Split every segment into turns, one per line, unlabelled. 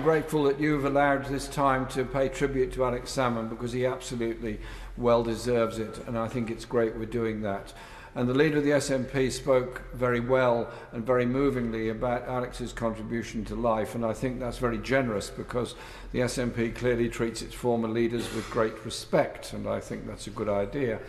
grateful that you've allowed this time to pay tribute to Alex Salmon, because he absolutely well deserves it, and I think it's great we're doing that. And the leader of the SNP spoke very well and very movingly about Alex's contribution to life, and I think that's very generous, because the SNP clearly treats its former leaders with great respect, and I think that's a good idea.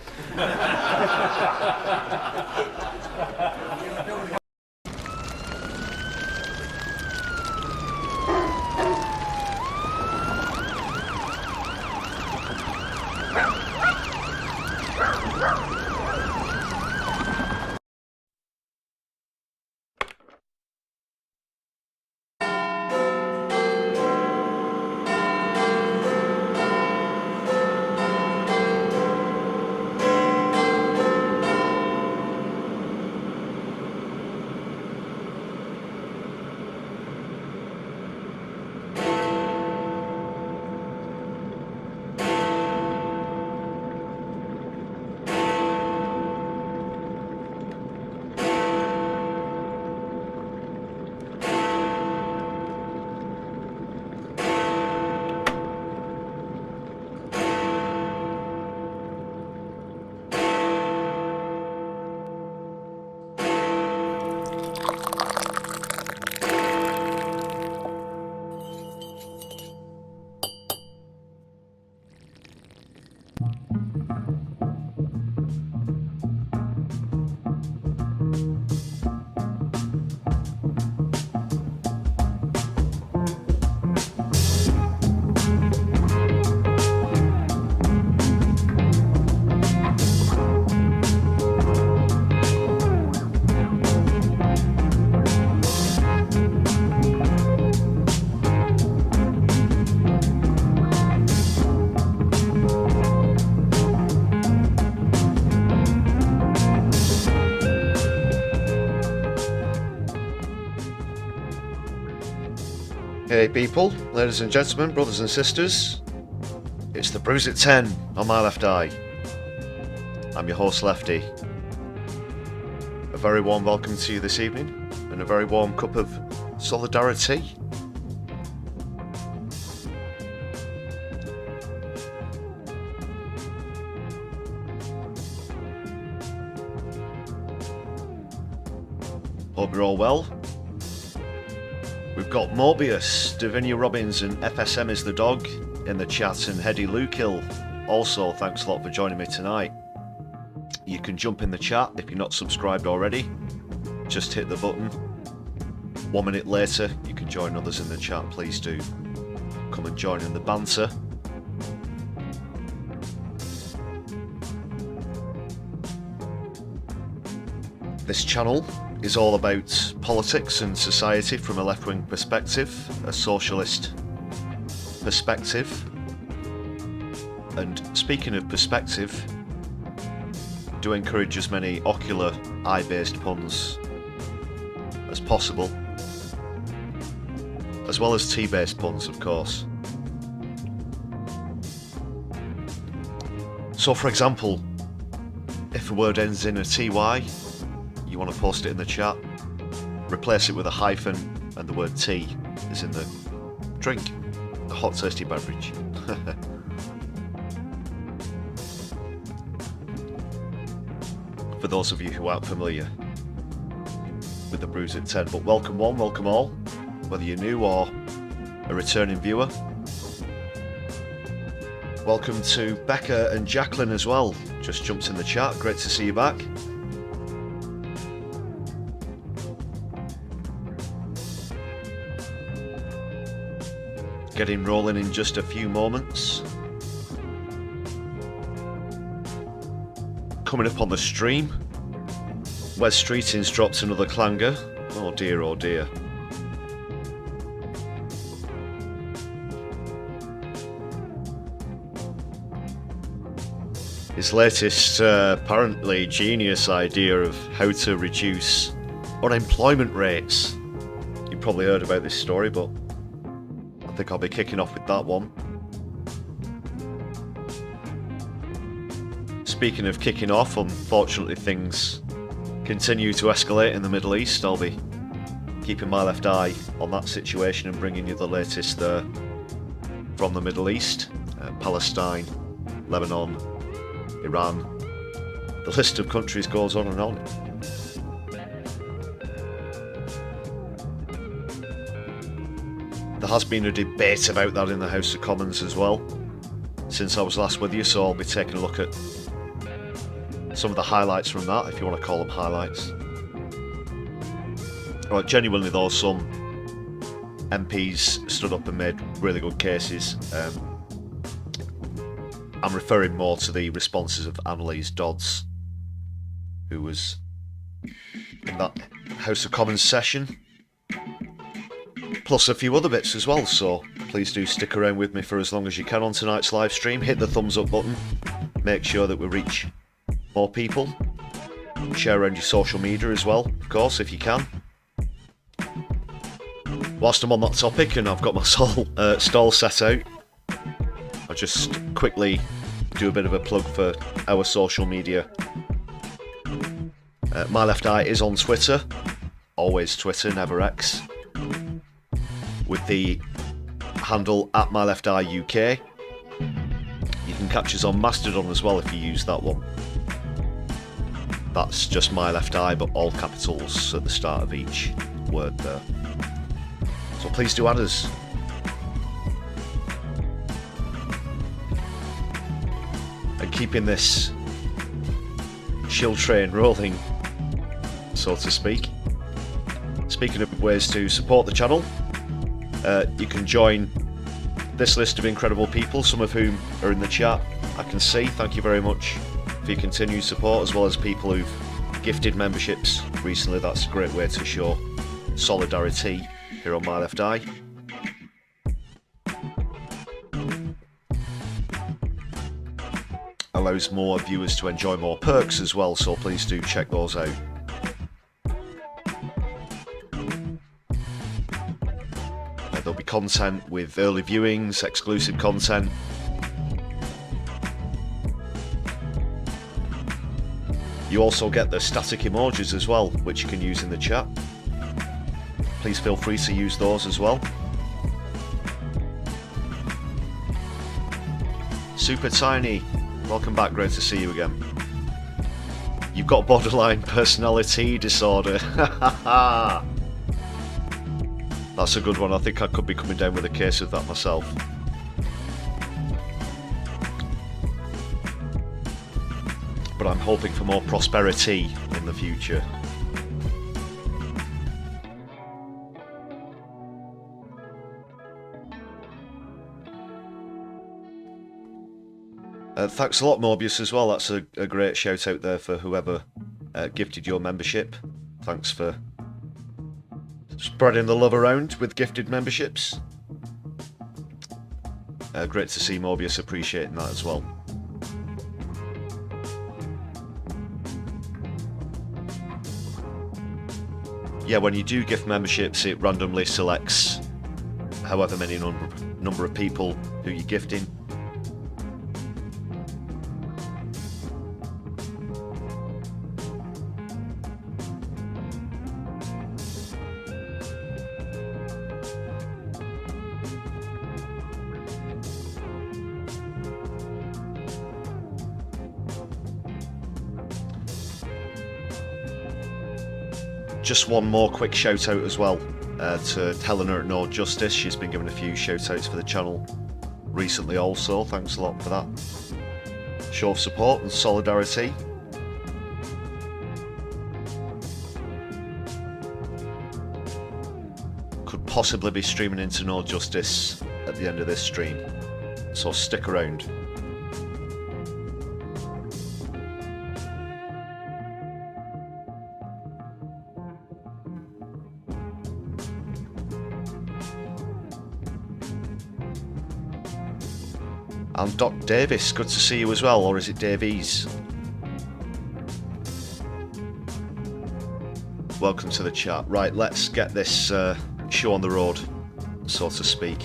Hey people, ladies and gentlemen, brothers and sisters, it's the Brews at 10 on my left eye. I'm your host Lefty. A very warm welcome to you this evening, and a very warm cup of Solidari-Tea. Hope you're all well. We've got Morbius, Davinia Robbins and FSM is the dog in the chat, and Hedy Lukill also, thanks a lot for joining me tonight. You can jump in the chat if you're not subscribed already. Just hit the button. 1 minute later you can join others in the chat. Please do come and join in the banter. This channel is all about politics and society from a left-wing perspective, a socialist perspective. And speaking of perspective, do encourage as many ocular, eye-based puns as possible, as well as tea-based puns, of course. So, for example, if a word ends in a TY, you want to post it in the chat, replace it with a hyphen and the word tea is in the drink, a hot tasty beverage. For those of you who aren't familiar with the Brews at 10, but welcome one, welcome all, whether you're new or a returning viewer. Welcome to Becca and Jacqueline as well, just jumped in the chat, great to see you back. Getting rolling in just a few moments. Coming up on the stream, Wes Streetings drops another clanger. Oh dear, oh dear. His latest, apparently genius idea of how to reduce unemployment rates. You've probably heard about this story, but I think I'll be kicking off with that one. Speaking of kicking off, unfortunately things continue to escalate in the Middle East. I'll be keeping my left eye on that situation and bringing you the latest there from the Middle East, Palestine, Lebanon, Iran. The list of countries goes on and on. There has been a debate about that in the House of Commons as well since I was last with you, so I'll be taking a look at some of the highlights from that, if you want to call them highlights. Well, genuinely though, some MPs stood up and made really good cases. I'm referring more to the responses of Annalise Dodds, who was in that House of Commons session, plus a few other bits as well, so please do stick around with me for as long as you can on tonight's live stream. Hit the thumbs up button, make sure that we reach more people. Share around your social media as well, of course, if you can. Whilst I'm on that topic and I've got my stall set out, I'll just quickly do a bit of a plug for our social media. My Left Eye is on Twitter, always Twitter, never X, with the handle @MyLeftEyeUK. You can catch us on Mastodon as well if you use that one. That's just My Left Eye, but all capitals at the start of each word there. So please do add us. And keeping this shill train rolling, so to speak. Speaking of ways to support the channel, you can join this list of incredible people, some of whom are in the chat. I can see. Thank you very much for your continued support, as well as people who've gifted memberships recently. That's a great way to show Solidari-Tea here on My Left Eye. Allows more viewers to enjoy more perks as well, so please do check those out. There'll be content with early viewings, exclusive content. You also get the static emojis as well, which you can use in the chat. Please feel free to use those as well. Super Tiny, welcome back, great to see you again. You've got borderline personality disorder. That's a good one. I think I could be coming down with a case of that myself. But I'm hoping for more prosperity in the future. Thanks a lot, Morbius, as well. That's a great shout out there for whoever gifted your membership. Thanks for spreading the love around with gifted memberships. Great to see Morbius appreciating that as well. Yeah, when you do gift memberships, it randomly selects however many number of people who you're gifting. Just one more quick shout out as well to Helena at No Justice. She's been given a few shout outs for the channel recently also. Thanks a lot for that show of support and solidarity. Could possibly be streaming into No Justice at the end of this stream, so stick around. And Doc Davis, good to see you as well, or is it Davies? Welcome to the chat. Right, let's get this show on the road, so to speak.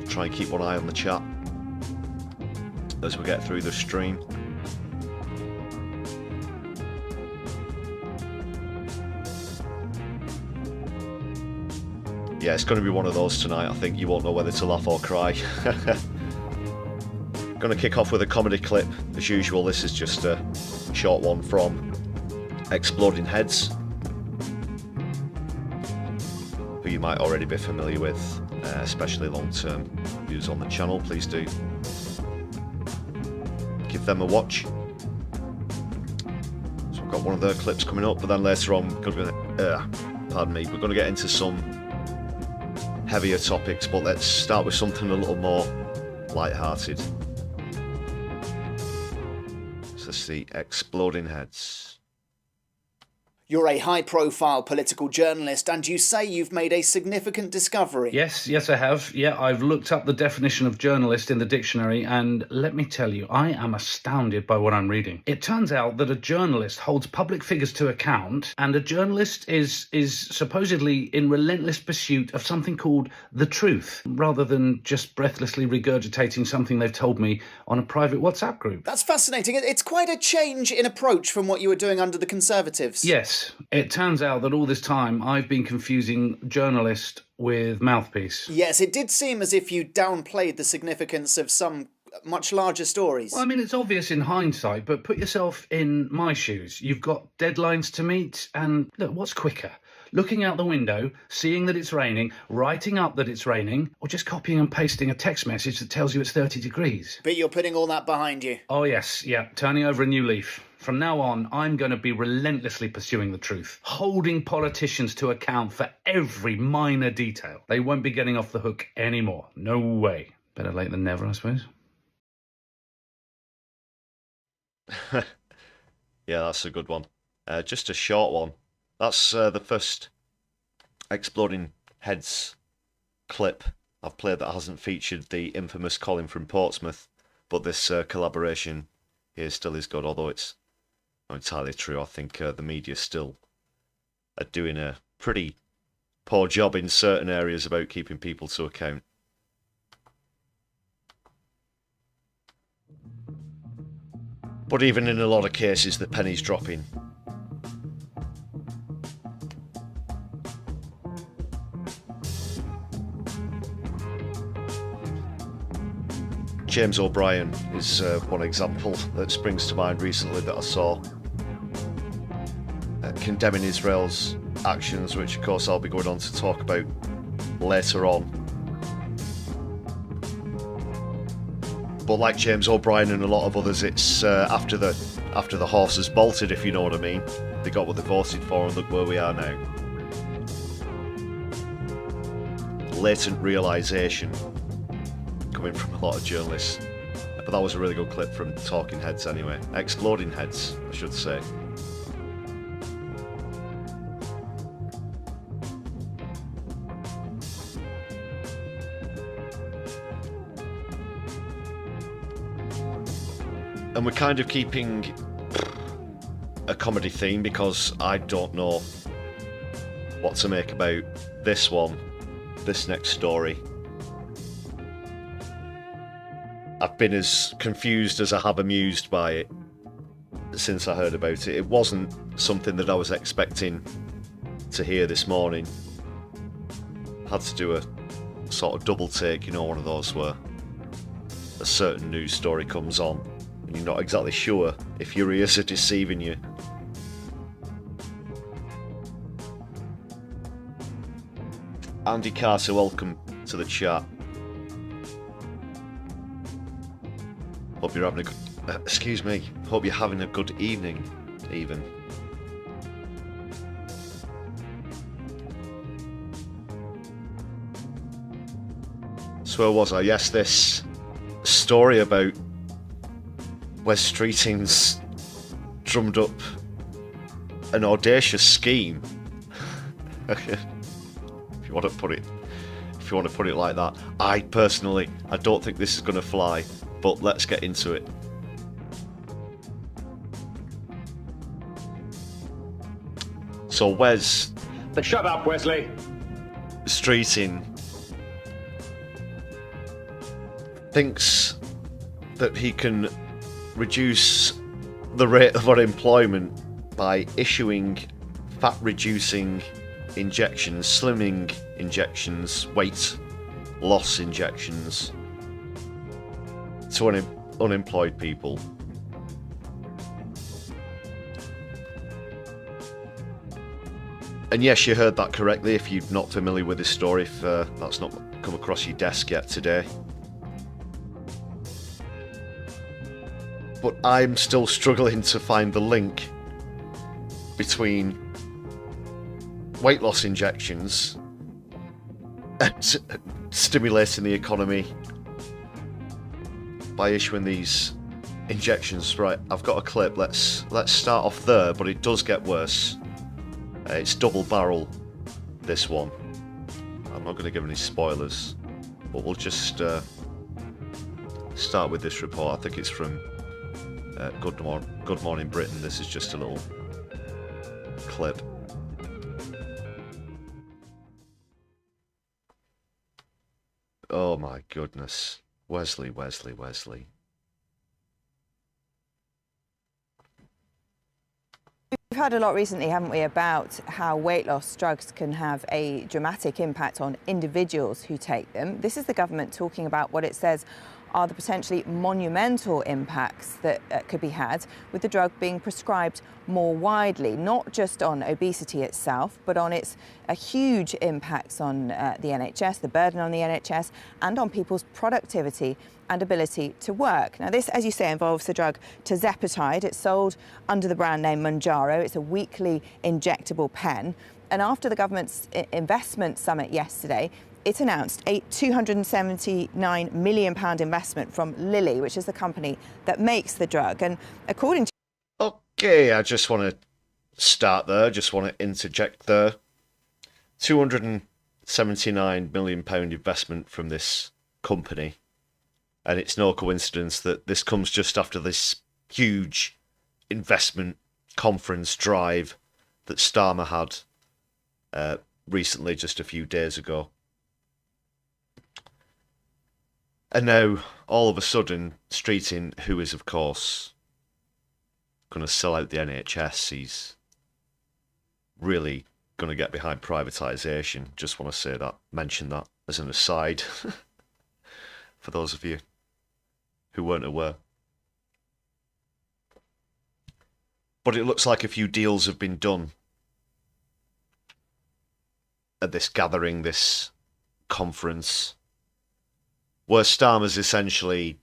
Try and keep one eye on the chat as we get through the stream. Yeah, it's going to be one of those tonight. I think you won't know whether to laugh or cry. Going to kick off with a comedy clip. As usual, this is just a short one from Exploding Heads, who you might already be familiar with, especially long-term viewers on the channel. Please do give them a watch. So we've got one of their clips coming up, but then later on, pardon me, we're going to get into some heavier topics, but let's start with something a little more light-hearted. So let's see, Exploding Heads.
You're a high-profile political journalist, and you say you've made a significant discovery.
Yes, I have. Yeah, I've looked up the definition of journalist in the dictionary, and let me tell you, I am astounded by what I'm reading. It turns out that a journalist holds public figures to account, and a journalist is supposedly in relentless pursuit of something called the truth, rather than just breathlessly regurgitating something they've told me on a private WhatsApp group.
That's fascinating. It's quite a change in approach from what you were doing under the Conservatives.
Yes. It turns out that all this time I've been confusing journalist with mouthpiece.
Yes, it did seem as if you downplayed the significance of some much larger stories.
Well, I mean, it's obvious in hindsight, but put yourself in my shoes. You've got deadlines to meet, and look, what's quicker? Looking out the window, seeing that it's raining, writing up that it's raining, or just copying and pasting a text message that tells you it's 30 degrees?
But you're putting all that behind you.
Oh, yes, yeah, turning over a new leaf. From now on, I'm going to be relentlessly pursuing the truth, holding politicians to account for every minor detail. They won't be getting off the hook anymore. No way. Better late than never, I suppose.
Yeah, that's a good one. Just a short one. That's the first Exploding Heads clip I've played that hasn't featured the infamous Colin from Portsmouth, but this collaboration here still is good, although it's not entirely true. I think the media still are doing a pretty poor job in certain areas about keeping people to account. But even in a lot of cases, the penny's dropping. James O'Brien is one example that springs to mind recently that I saw, condemning Israel's actions, which of course I'll be going on to talk about later on. But like James O'Brien and a lot of others, it's after the horse has bolted, if you know what I mean. They got what they voted for, and look where we are now. Latent realisation coming from a lot of journalists. But that was a really good clip from Talking Heads anyway. Exploding Heads, I should say. And we're kind of keeping a comedy theme because I don't know what to make about this one, this next story. I've been as confused as I have amused by it since I heard about it. It wasn't something that I was expecting to hear this morning. Had to do a sort of double take, you know, one of those where a certain news story comes on and you're not exactly sure if your ears are deceiving you. Andy Carter, welcome to the chat. Hope you're having a good, hope you're having a good evening, even. So where was I? Yes, this story about Wes Streeting's drummed up an audacious scheme. If you want to put it like that. I don't think this is going to fly, but let's get into it. So Wes,
shut up, Wesley.
Streeting thinks that he can reduce the rate of unemployment by issuing fat-reducing injections, slimming injections, weight loss injections to unemployed people. And yes, you heard that correctly if you're not familiar with this story, if that's not come across your desk yet today. But I'm still struggling to find the link between weight loss injections and stimulating the economy by issuing these injections. Right, I've got a clip. Let's start off there, but it does get worse. It's double barrel, this one. I'm not going to give any spoilers, but we'll just start with this report. I think it's from Good Morning Britain. This is just a little clip. Oh my goodness. Wesley.
We've heard a lot recently, haven't we, about how weight loss drugs can have a dramatic impact on individuals who take them. This is the government talking about what it says are the potentially monumental impacts that could be had with the drug being prescribed more widely, not just on obesity itself, but on its huge impacts on the NHS, the burden on the NHS, and on people's productivity and ability to work. Now this, as you say, involves the drug tirzepatide. It's sold under the brand name Mounjaro. It's a weekly injectable pen. And after the government's investment summit yesterday, it announced a £279 million investment from Lilly, which is the company that makes the drug. And according to...
Okay, I just want to start there, just want to interject there. £279 million investment from this company. And it's no coincidence that this comes just after this huge investment conference drive that Starmer had recently, just a few days ago. And now, all of a sudden, Streeting, who is, of course, going to sell out the NHS, he's really going to get behind privatisation. Just want to say that, mention that as an aside, for those of you who weren't aware. But it looks like a few deals have been done at this gathering, this conference, where Starmer's essentially,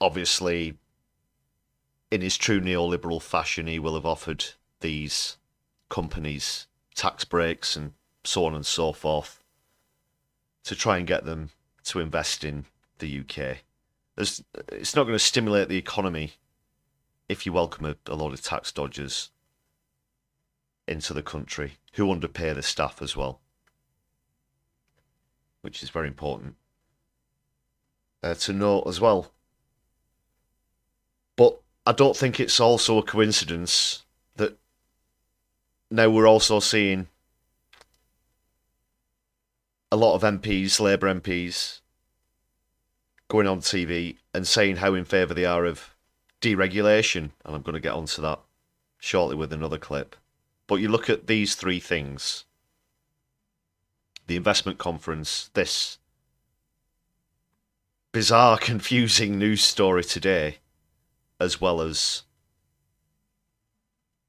obviously, in his true neoliberal fashion, he will have offered these companies tax breaks and so on and so forth to try and get them to invest in the UK. It's not going to stimulate the economy if you welcome a lot of tax dodgers into the country who underpay the staff as well, which is very important to note as well. But I don't think it's also a coincidence that now we're also seeing a lot of MPs, Labour MPs, going on TV and saying how in favour they are of deregulation, and I'm going to get onto that shortly with another clip. But you look at these three things: the investment conference, this bizarre, confusing news story today, as well as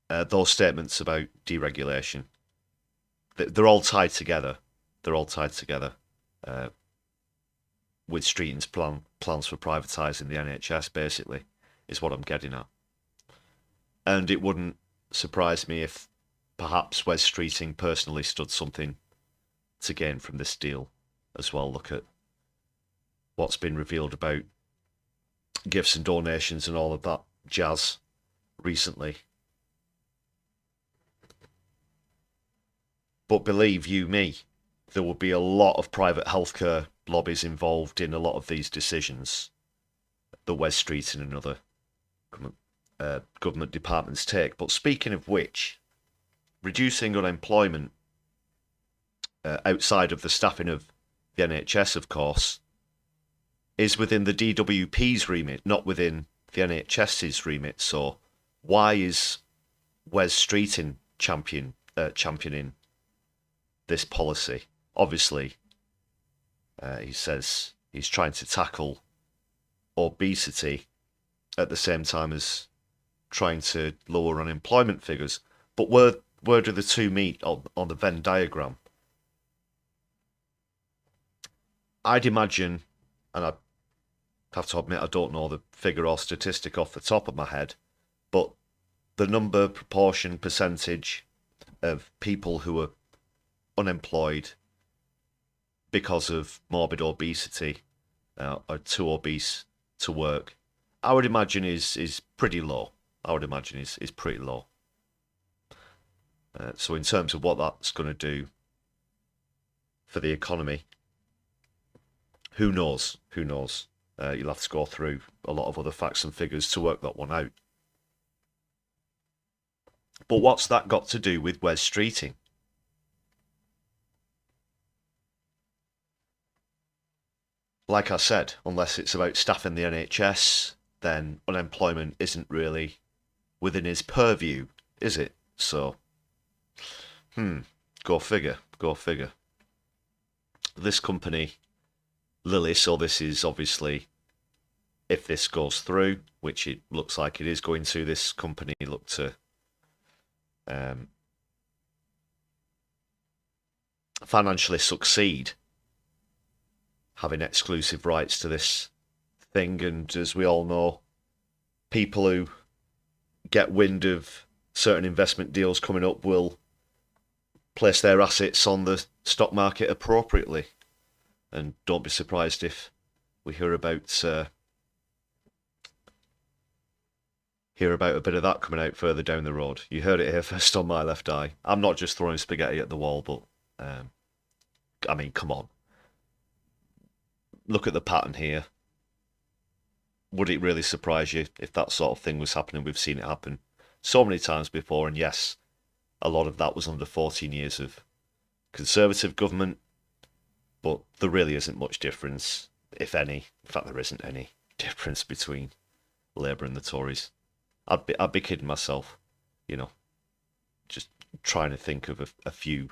those statements about deregulation. They're all tied together. They're all tied together with Streeting's plans for privatising the NHS, basically, is what I'm getting at. And it wouldn't surprise me if perhaps Wes Streeting personally stood something to gain from this deal as well. Look at what's been revealed about gifts and donations and all of that jazz recently. But believe you me, there will be a lot of private healthcare lobbies involved in a lot of these decisions that Wes Streeting and other government departments take. But speaking of which, reducing unemployment outside of the staffing of the NHS, of course, is within the DWP's remit, not within the NHS's remit. So why is Wes Streeting champion championing this policy. Obviously, he says he's trying to tackle obesity at the same time as trying to lower unemployment figures. But where do the two meet on the Venn diagram? I'd imagine, and I have to admit I don't know the figure or statistic off the top of my head, but the number, proportion, percentage of people who are unemployed because of morbid obesity or too obese to work, I would imagine is pretty low. I would imagine is pretty low. So in terms of what that's going to do for the economy, who knows? Who knows? You'll have to go through a lot of other facts and figures to work that one out. But what's that got to do with Wes Streeting? Like I said, unless it's about staffing the NHS, then unemployment isn't really within his purview, is it? So, go figure, go figure. This company, Lilly, so this is obviously, if this goes through, which it looks like it is going to, this company look to financially succeed, having exclusive rights to this thing. And as we all know, people who get wind of certain investment deals coming up will place their assets on the stock market appropriately. And don't be surprised if we hear about a bit of that coming out further down the road. You heard it here first on My Left Eye. I'm not just throwing spaghetti at the wall, but I mean, come on. Look at the pattern here. Would it really surprise you if that sort of thing was happening? We've seen it happen so many times before, and yes, a lot of that was under 14 years of Conservative government, but there really isn't much difference, if any. In fact, there isn't any difference between Labour and the Tories. I'd be kidding myself, you know, just trying to think of a few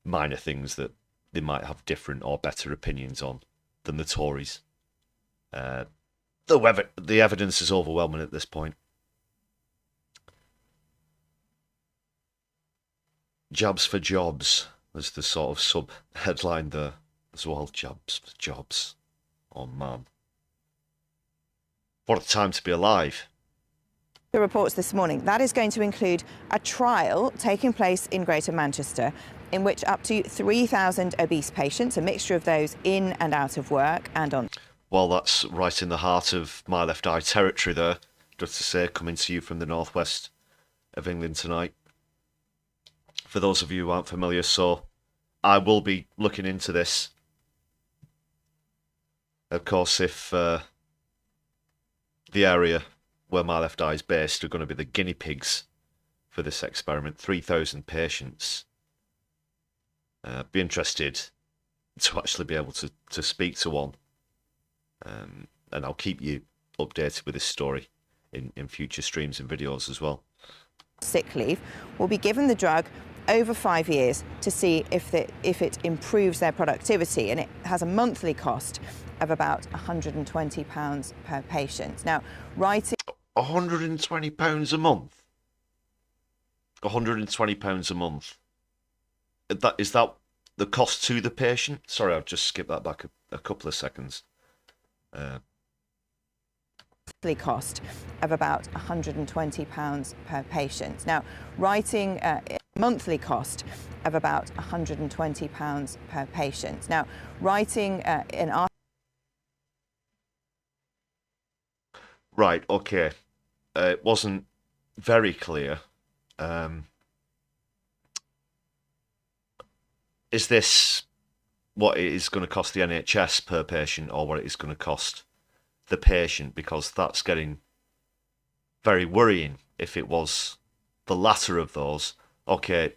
minor things that they might have different or better opinions on than the Tories. The evidence is overwhelming at this point. Jabs for jobs. There's the sort of sub-headline there as well. Jabs for jobs. Oh, man. What a time to be alive.
The reports this morning, that is going to include a trial taking place in Greater Manchester in which up to 3,000 obese patients, a mixture of those in and out of work and on...
Well, that's right in the heart of My Left Eye territory there, just to say, coming to you from the northwest of England tonight. For those of you who aren't familiar, so I will be looking into this. Of course, if the area where My Left Eye is based are going to be the guinea pigs for this experiment, 3,000 patients. Be interested to actually be able to speak to one. And I'll keep you updated with this story in future streams and videos as well.
Sick leave will be given the drug over 5 years to see if it improves their productivity, and it has a monthly cost of about £120 per patient. Now, writing...
£120 a month? £120 a month. Is that the cost to the patient? Sorry, I've just skipped that back a couple of seconds.
Monthly cost of about £120 per patient. Now, writing monthly cost of about £120 per patient. Now, writing an article.
Right, okay. It wasn't very clear. Is this what it is going to cost the NHS per patient, or what it is going to cost the patient? Because that's getting very worrying if it was the latter of those. Okay,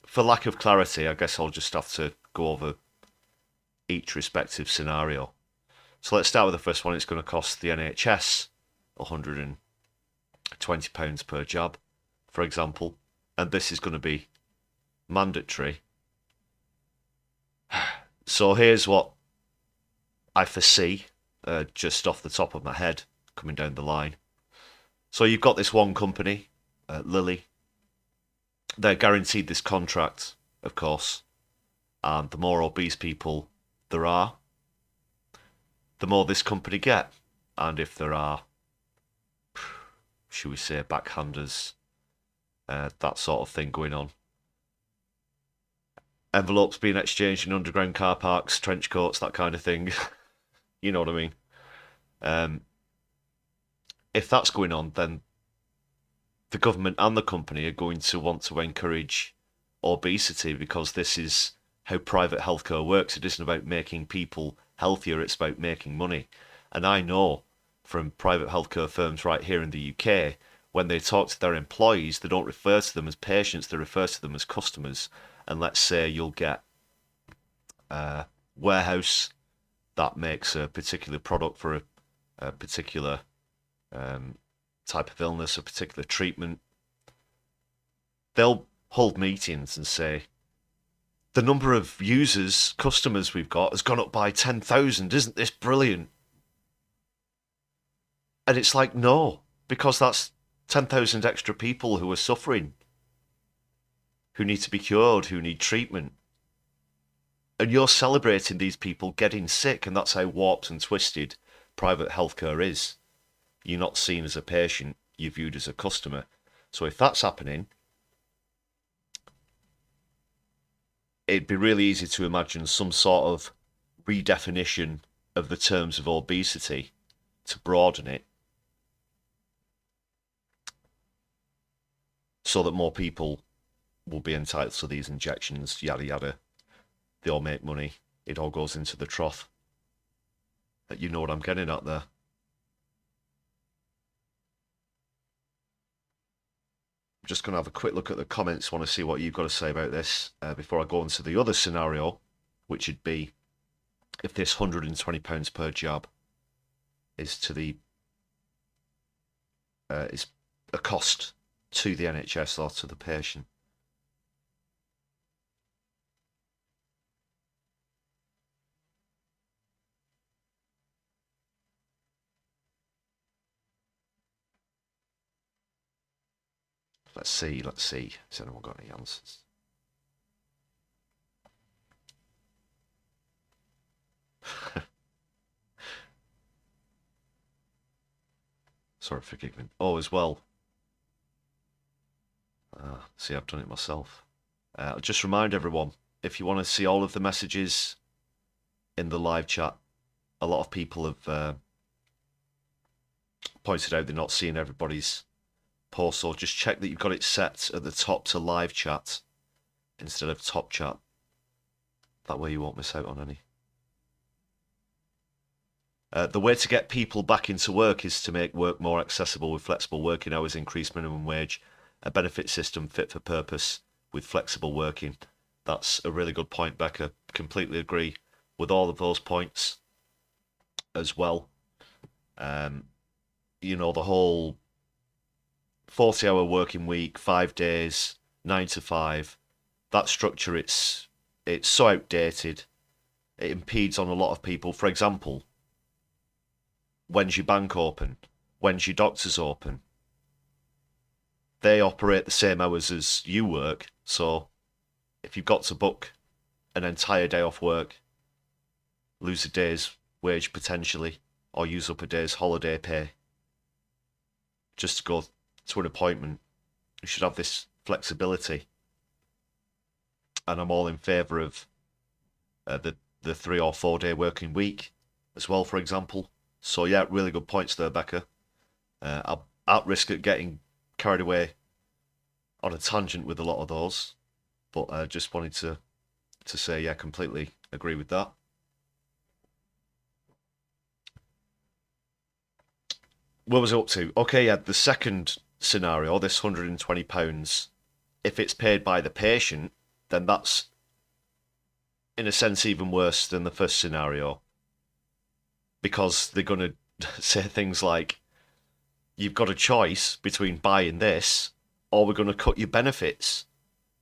for lack of clarity, I guess I'll just have to go over each respective scenario. So let's start with the first one. It's going to cost the NHS £120 per jab, for example. and this is going to be mandatory. So here's what I foresee, just off the top of my head, coming down the line. So you've got this one company, Lilly. They're guaranteed this contract, of course, and the more obese people there are, the more this company get. And if there are, should we say, backhanders, that sort of thing going on, envelopes being exchanged in underground car parks, trench coats, that kind of thing, you know what I mean? If that's going on, then the government and the company are going to want to encourage obesity, because this is how private healthcare works. It isn't about making people healthier, it's about making money. And I know from private healthcare firms right here in the UK, when they talk to their employees, they don't refer to them as patients, they refer to them as customers. And let's say you'll get a warehouse that makes a particular product for a particular type of illness, a particular treatment. They'll hold meetings and say, the number of users, customers we've got has gone up by 10,000. Isn't this brilliant? And it's like, no, because that's 10,000 extra people who are suffering, who need to be cured, who need treatment. And you're celebrating these people getting sick, and that's how warped and twisted private healthcare is. You're not seen as a patient, you're viewed as a customer. So if that's happening, it'd be really easy to imagine some sort of redefinition of the terms of obesity to broaden it, so that more people will be entitled to these injections, yada yada. They all make money. It all goes into the trough. You know what I'm getting at there. I'm just going to have a quick look at the comments. I want to see what you've got to say about this before I go into the other scenario, which would be if this £120 per jab is to the is a cost to the NHS or to the patient. Let's see. Has anyone got any answers? Sorry, forgive me. Oh, as well. See, I've done it myself. I'll just remind everyone, if you want to see all of the messages in the live chat, a lot of people have pointed out they're not seeing everybody's post, so just check that you've got it set at the top to live chat instead of top chat. That way you won't miss out on any. The way to get people back into work is to make work more accessible with flexible working hours, increased minimum wage, a benefit system fit for purpose with flexible working. That's a really good point, Becca. Completely agree with all of those points as well. You know, the whole 40-hour working week, 5 days, 9 to 5, that structure, it's so outdated. It impedes on a lot of people. For example, when's your bank open? When's your doctor's open? They operate the same hours as you work, so if you've got to book an entire day off work, lose a day's wage potentially, or use up a day's holiday pay just to go to an appointment, you should have this flexibility. And I'm all in favour of the 3 or 4 day working week as well, for example. So yeah, really good points there, Becca. I'm at risk of getting carried away on a tangent with a lot of those, but I just wanted to say, yeah, completely agree with that. Where was it up to? Okay, yeah, the second scenario, this £120, if it's paid by the patient, then that's in a sense even worse than the first scenario, because they're going to say things like, you've got a choice between buying this or we're going to cut your benefits.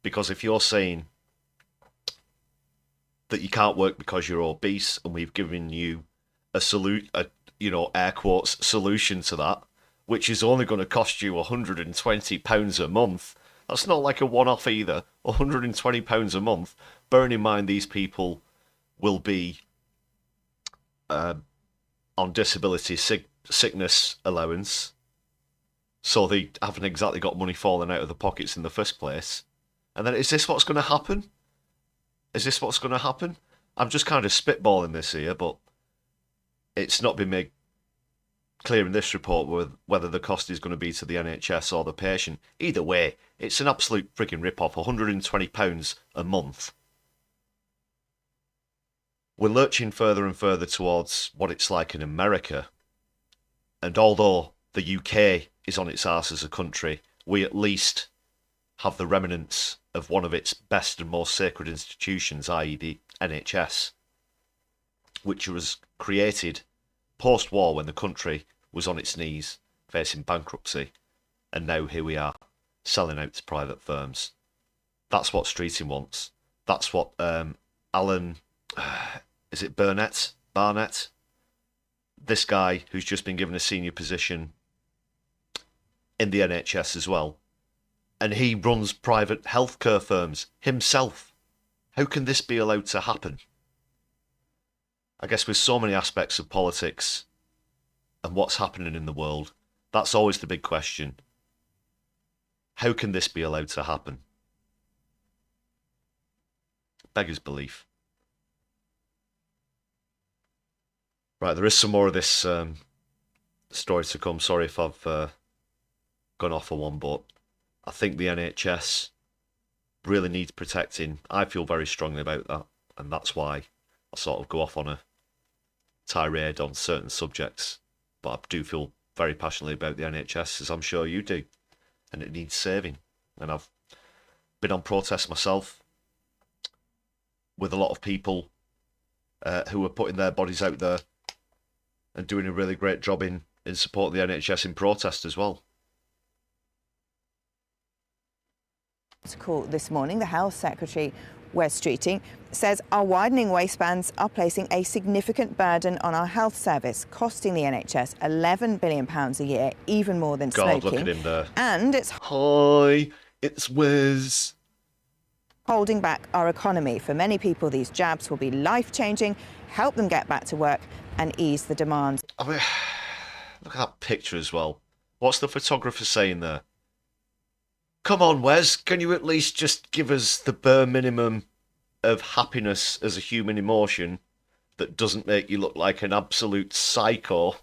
Because if you're saying that you can't work because you're obese, and we've given you air quotes, solution to that, which is only going to cost you £120 a month. That's not like a one-off either. £120 a month. Bearing in mind these people will be on disability sickness allowance, so they haven't exactly got money falling out of the pockets in the first place. And then, is this what's going to happen? Is this what's going to happen? I'm just kind of spitballing this here, but it's not been made clear in this report whether the cost is going to be to the NHS or the patient. Either way, it's an absolute freaking rip-off. £120 a month. We're lurching further and further towards what it's like in America. And although the UK is on its arse as a country, we at least have the remnants of one of its best and most sacred institutions, i.e. the NHS, which was created post-war when the country was on its knees, facing bankruptcy, and now here we are, selling out to private firms. That's what Streeting wants. That's what Alan, is it Barnett? This guy who's just been given a senior position in the NHS as well, and he runs private healthcare firms himself. How can this be allowed to happen? I guess with so many aspects of politics and what's happening in the world, that's always the big question. How can this be allowed to happen? Beggars belief. Right, there is some more of this story to come. Sorry if I've gone off on one, but I think the NHS really needs protecting. I feel very strongly about that, and that's why I sort of go off on a tirade on certain subjects. But I do feel very passionately about the NHS, as I'm sure you do, and it needs saving. And I've been on protest myself with a lot of people who are putting their bodies out there and doing a really great job in support of the NHS in protest as well.
Call this morning, the Health Secretary, Wes Streeting, says our widening waistbands are placing a significant burden on our health service, costing the NHS £11 billion a year, even more than
God,
smoking.
look at him there.
And it's
Hi, it's Wes.
Holding back our economy. For many people, these jabs will be life-changing, help them get back to work and ease the demand.
I mean, look at that picture as well. What's the photographer saying there? Come on, Wes, can you at least just give us the bare minimum of happiness as a human emotion that doesn't make you look like an absolute psycho?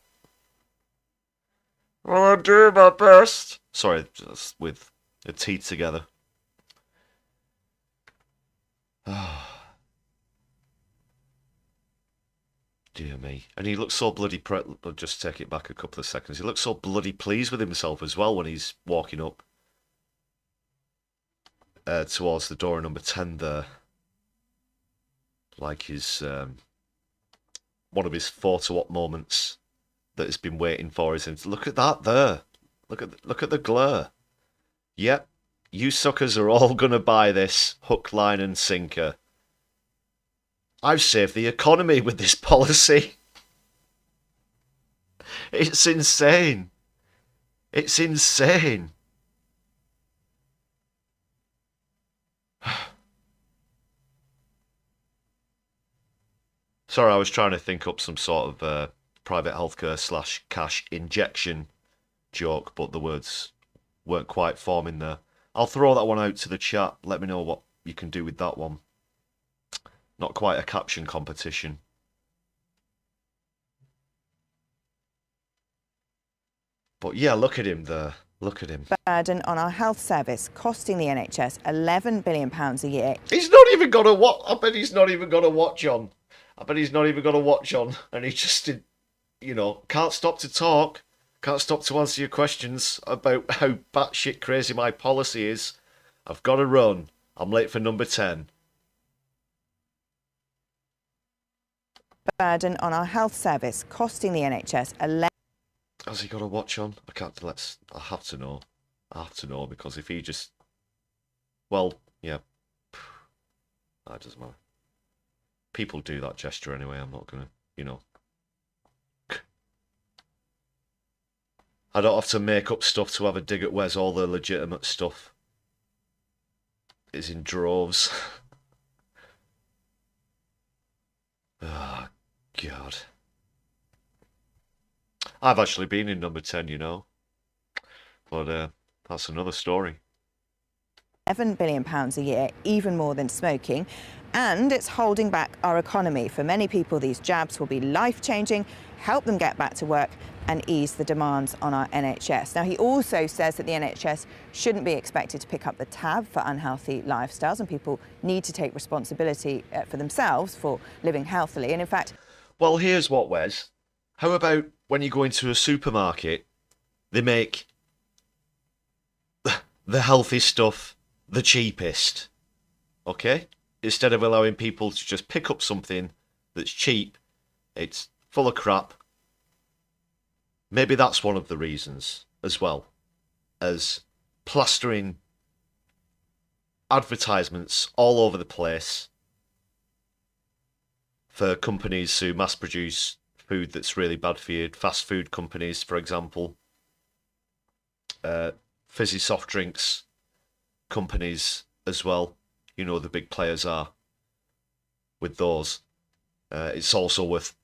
Well, I'm doing my best. Sorry, just with a T together. Dear me. And he looks so bloody... I'll just take it back a couple of seconds. He looks so bloody pleased with himself as well when he's walking up towards the door number 10 there. Like his... one of his photo-op moments that has been waiting for him. Look at that there. Look at the glare. Yep. You suckers are all going to buy this hook, line and sinker. I've saved the economy with this policy. It's insane. It's insane. Sorry, I was trying to think up some sort of private healthcare / cash injection joke, but the words weren't quite forming there. I'll throw that one out to the chat. Let me know what you can do with that one. Not quite a caption competition. But yeah, look at him there. Look at him.
Burden on our health service, costing the NHS £11 billion a year.
He's not even got a watch. I bet he's not even got a watch on. I bet he's not even got a watch on. And he just, you know, can't stop to talk. Can't stop to answer your questions about how batshit crazy my policy is. I've got to run. I'm late for number 10.
Burden on our health service, costing the NHS £11.
Has he got a watch on? I can't. I have to know. I have to know, because if he just... Well, yeah. That doesn't matter. People do that gesture anyway. I'm not going to, you know. I don't have to make up stuff to have a dig at where's all the legitimate stuff is in droves. Oh, God. I've actually been in number 10, you know. But that's another story.
£11 billion a year, even more than smoking, and it's holding back our economy. For many people, these jabs will be life-changing, help them get back to work and ease the demands on our NHS. Now, he also says that the NHS shouldn't be expected to pick up the tab for unhealthy lifestyles, and people need to take responsibility for themselves for living healthily. And in fact...
Well, here's what, Wes. How about when you go into a supermarket, they make the healthy stuff the cheapest, okay? Instead of allowing people to just pick up something that's cheap, it's full of crap. Maybe that's one of the reasons, as well as plastering advertisements all over the place for companies who mass produce food that's really bad for you. Fast food companies, for example. Fizzy soft drinks companies as well. You know, the big players are with those. It's also worth,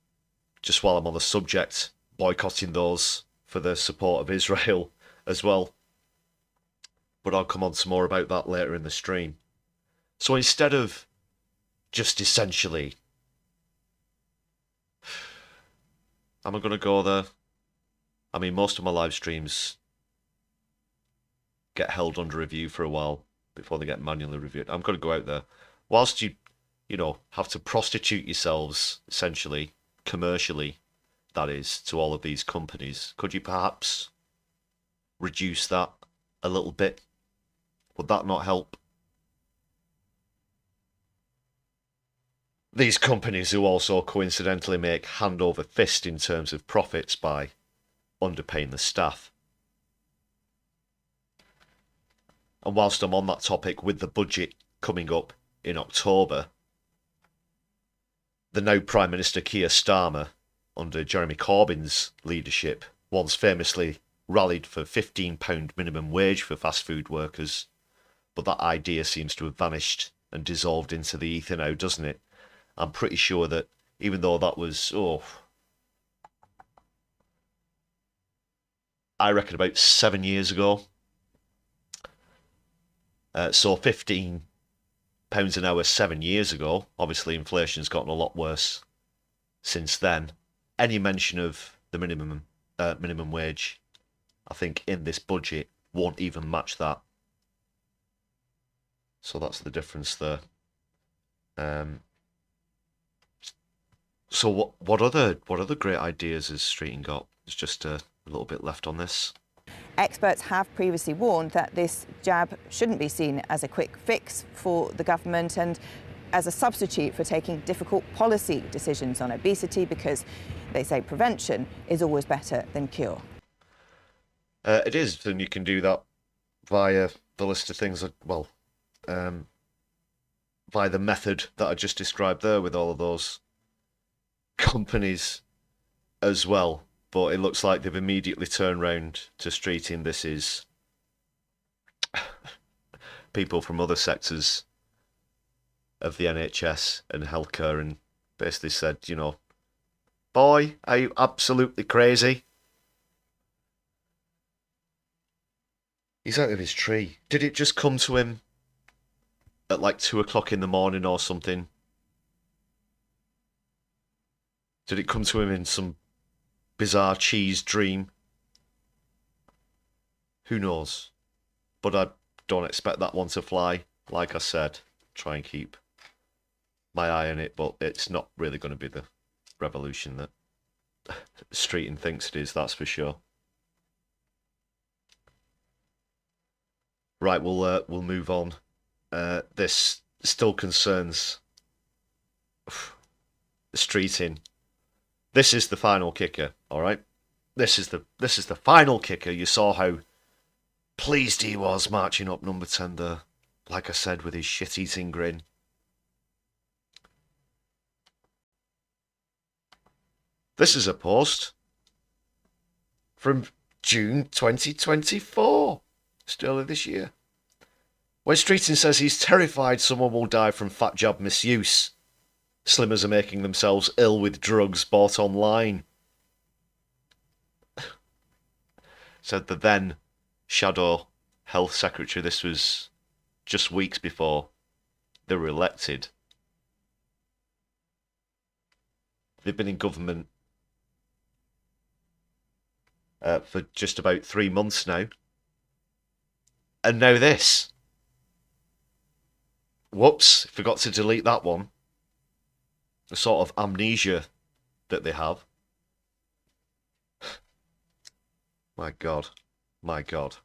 just while I'm on the subject, boycotting those for the support of Israel as well. But I'll come on to more about that later in the stream. So instead of just essentially... Am I going to go there? I mean, most of my live streams get held under review for a while before they get manually reviewed. I'm going to go out there. Whilst you know, have to prostitute yourselves, essentially, commercially, that is, to all of these companies, could you perhaps reduce that a little bit? Would that not help? These companies who also coincidentally make hand over fist in terms of profits by underpaying the staff. And whilst I'm on that topic, with the budget coming up in October, the now Prime Minister Keir Starmer, under Jeremy Corbyn's leadership, once famously rallied for £15 minimum wage for fast food workers, but that idea seems to have vanished and dissolved into the ether now, doesn't it? I'm pretty sure that even though that was, I reckon about 7 years ago, so £15 an hour 7 years ago. Obviously, inflation's gotten a lot worse since then. Any mention of the minimum wage, I think, in this budget won't even match that. So that's the difference there. So what other great ideas has Streeting got? There's just a little bit left on this.
Experts have previously warned that this jab shouldn't be seen as a quick fix for the government and as a substitute for taking difficult policy decisions on obesity, because they say prevention is always better than cure.
It is, and you can do that via the list of things that, well, via the method that I just described there with all of those companies as well. But it looks like they've immediately turned round to Streeting. This is people from other sectors of the NHS and healthcare, and basically said, you know, boy, are you absolutely crazy? He's out of his tree. Did it just come to him at like 2 o'clock in the morning or something? Did it come to him in some bizarre cheese dream? Who knows? But I don't expect that one to fly. Like I said, try and keep my eye on it, but it's not really going to be the revolution that Streeting thinks it is, that's for sure. Right, we'll move on. This still concerns Streeting. This is the final kicker, all right? This is the final kicker. You saw how pleased he was marching up number 10 there. Like I said, with his shit-eating grin. This is a post from June 2024, still of this year. When Streeton says he's terrified someone will die from fat jab misuse. Slimmers are making themselves ill with drugs bought online. Said the then Shadow Health Secretary. This was just weeks before they were elected. They've been in government for just about 3 months now. And now this. Whoops, forgot to delete that one. The sort of amnesia that they have. My God. My God.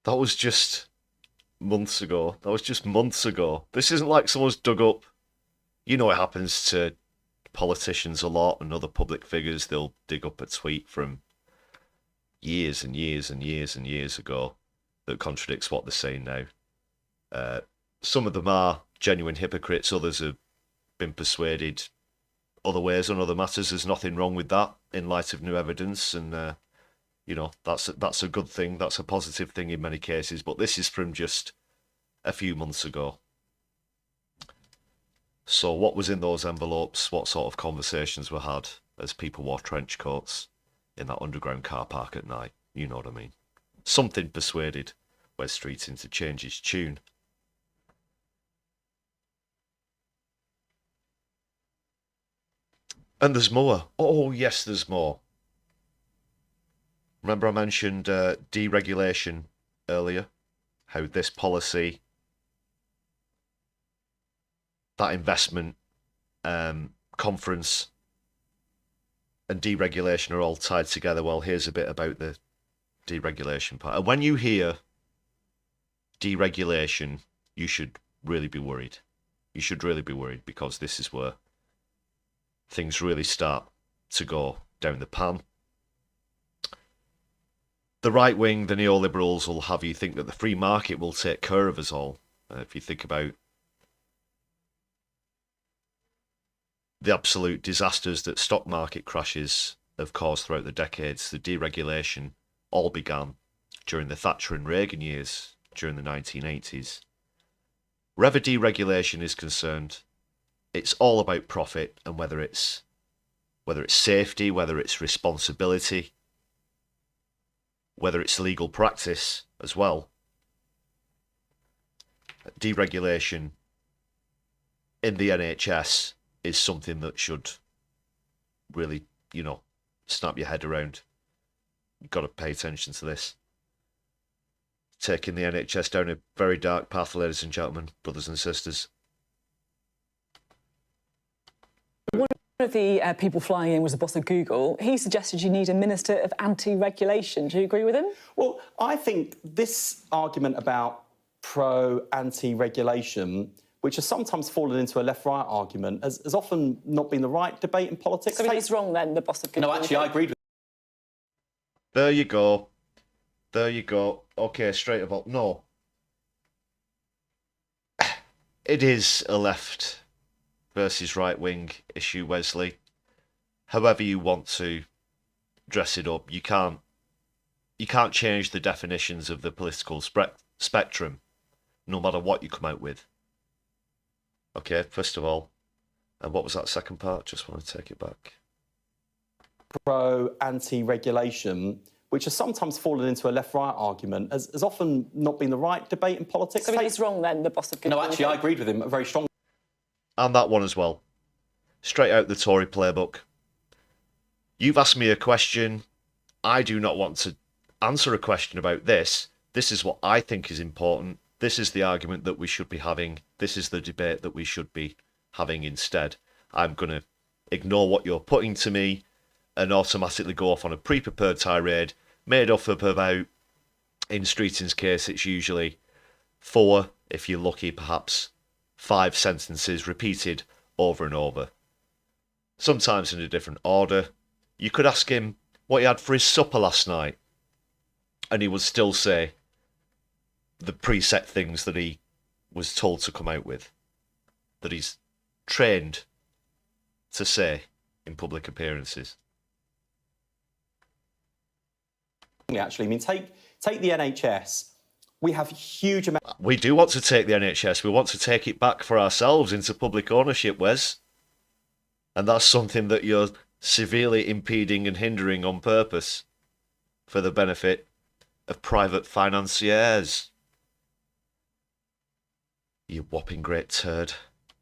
That was just months ago. That was just months ago. This isn't like someone's dug up. You know it happens to politicians a lot and other public figures. They'll dig up a tweet from years and years and years and years ago that contradicts what they're saying now. Some of them are genuine hypocrites. Others have been persuaded other ways on other matters. There's nothing wrong with that in light of new evidence, and you know, that's a good thing. That's a positive thing in many cases. But this is from just a few months ago. So what was in those envelopes? What sort of conversations were had as people wore trench coats in that underground car park at night? You know what I mean. Something persuaded Wes Streeton to change his tune. And there's more. Oh, yes, there's more. Remember I mentioned deregulation earlier? How this policy, that investment conference and deregulation are all tied together. Well, here's a bit about the deregulation part. And when you hear deregulation, you should really be worried. You should really be worried, because this is where things really start to go down the pan. The right wing, the neoliberals, will have you think that the free market will take care of us all. If you think about the absolute disasters that stock market crashes have caused throughout the decades, the deregulation all began during the Thatcher and Reagan years, during the 1980s. Wherever deregulation is concerned, it's all about profit, and whether it's safety, whether it's responsibility, whether it's legal practice as well. Deregulation in the NHS is something that should really, you know, snap your head around. You've got to pay attention to this. Taking the NHS down a very dark path, ladies and gentlemen, brothers and sisters.
One of the people flying in was the boss of Google. He suggested you need a minister of anti-regulation. Do you agree with him?
Well, I think this argument about pro-anti-regulation, which has sometimes fallen into a left-right argument, has often not been the right debate in politics.
So he's wrong then, the boss of Google?
No, actually, I agreed with.
There you go. There you go. Okay, straight about. No. It is a left versus right wing issue, Wesley. However you want to dress it up, you can't change the definitions of the political spectrum, no matter what you come out with. Okay, first of all, and what was that second part? Just want to take it back.
Pro-anti-regulation, which has sometimes fallen into a left-right argument, has often not been the right debate in politics.
So he's wrong then, the boss of Google?
No, actually, I agreed with him very strongly.
And that one as well. Straight out the Tory playbook. You've asked me a question. I do not want to answer a question about this. This is what I think is important. This is the argument that we should be having. This is the debate that we should be having instead. I'm going to ignore what you're putting to me and automatically go off on a pre-prepared tirade made up of about, in Streeton's case, it's usually 4, if you're lucky, perhaps 5 sentences repeated over and over. Sometimes in a different order. You could ask him what he had for his supper last night, and he would still say the preset things that he was told to come out with, that he's trained to say in public appearances.
Actually, I mean, take the NHS. We have huge amounts.
We do want to take the NHS. We want to take it back for ourselves into public ownership, Wes. And that's something that you're severely impeding and hindering on purpose for the benefit of private financiers. You whopping great turd.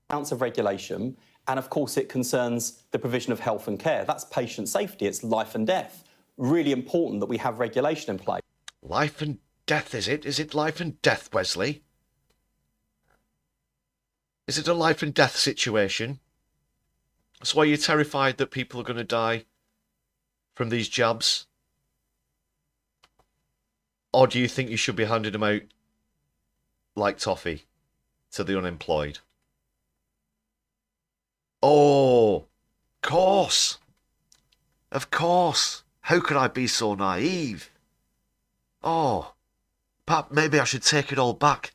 Amounts of regulation, and of course it concerns the provision of health and care. That's patient safety, it's life and death. Really important that we have regulation in place.
Life and death, is it? Is it life and death, Wesley? Is it a life and death situation? That's why you're terrified that people are going to die from these jabs? Or do you think you should be handing them out like toffee to the unemployed? Oh, of course. Of course. How could I be so naive? Oh, perhaps maybe I should take it all back.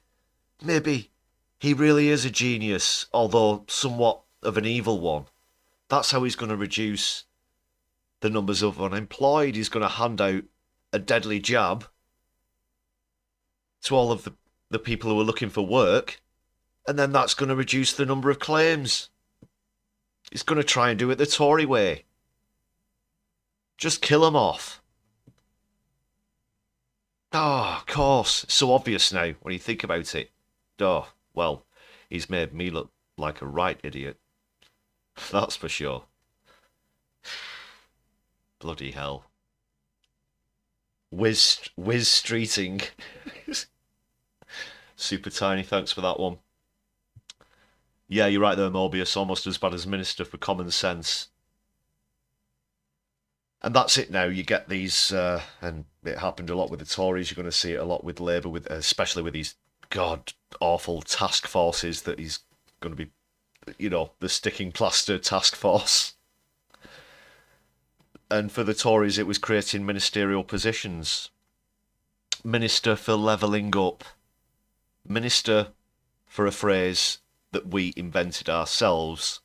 Maybe he really is a genius, although somewhat of an evil one. That's how he's going to reduce the numbers of unemployed. He's going to hand out a deadly jab to all of the people who are looking for work, and then that's going to reduce the number of claims. He's going to try and do it the Tory way. Just kill them off. Oh, of course. It's so obvious now when you think about it. Oh, well, he's made me look like a right idiot. That's for sure. Bloody hell. Whiz streeting. Super Tiny, thanks for that one. Yeah, you're right there, Mobius. Almost as bad as Minister for Common Sense. And that's it now. You get these, and it happened a lot with the Tories. You're going to see it a lot with Labour, with especially with these god-awful task forces that he's going to be, you know, the sticking plaster task force. And for the Tories, it was creating ministerial positions. Minister for levelling up. Minister for a phrase that we invented ourselves,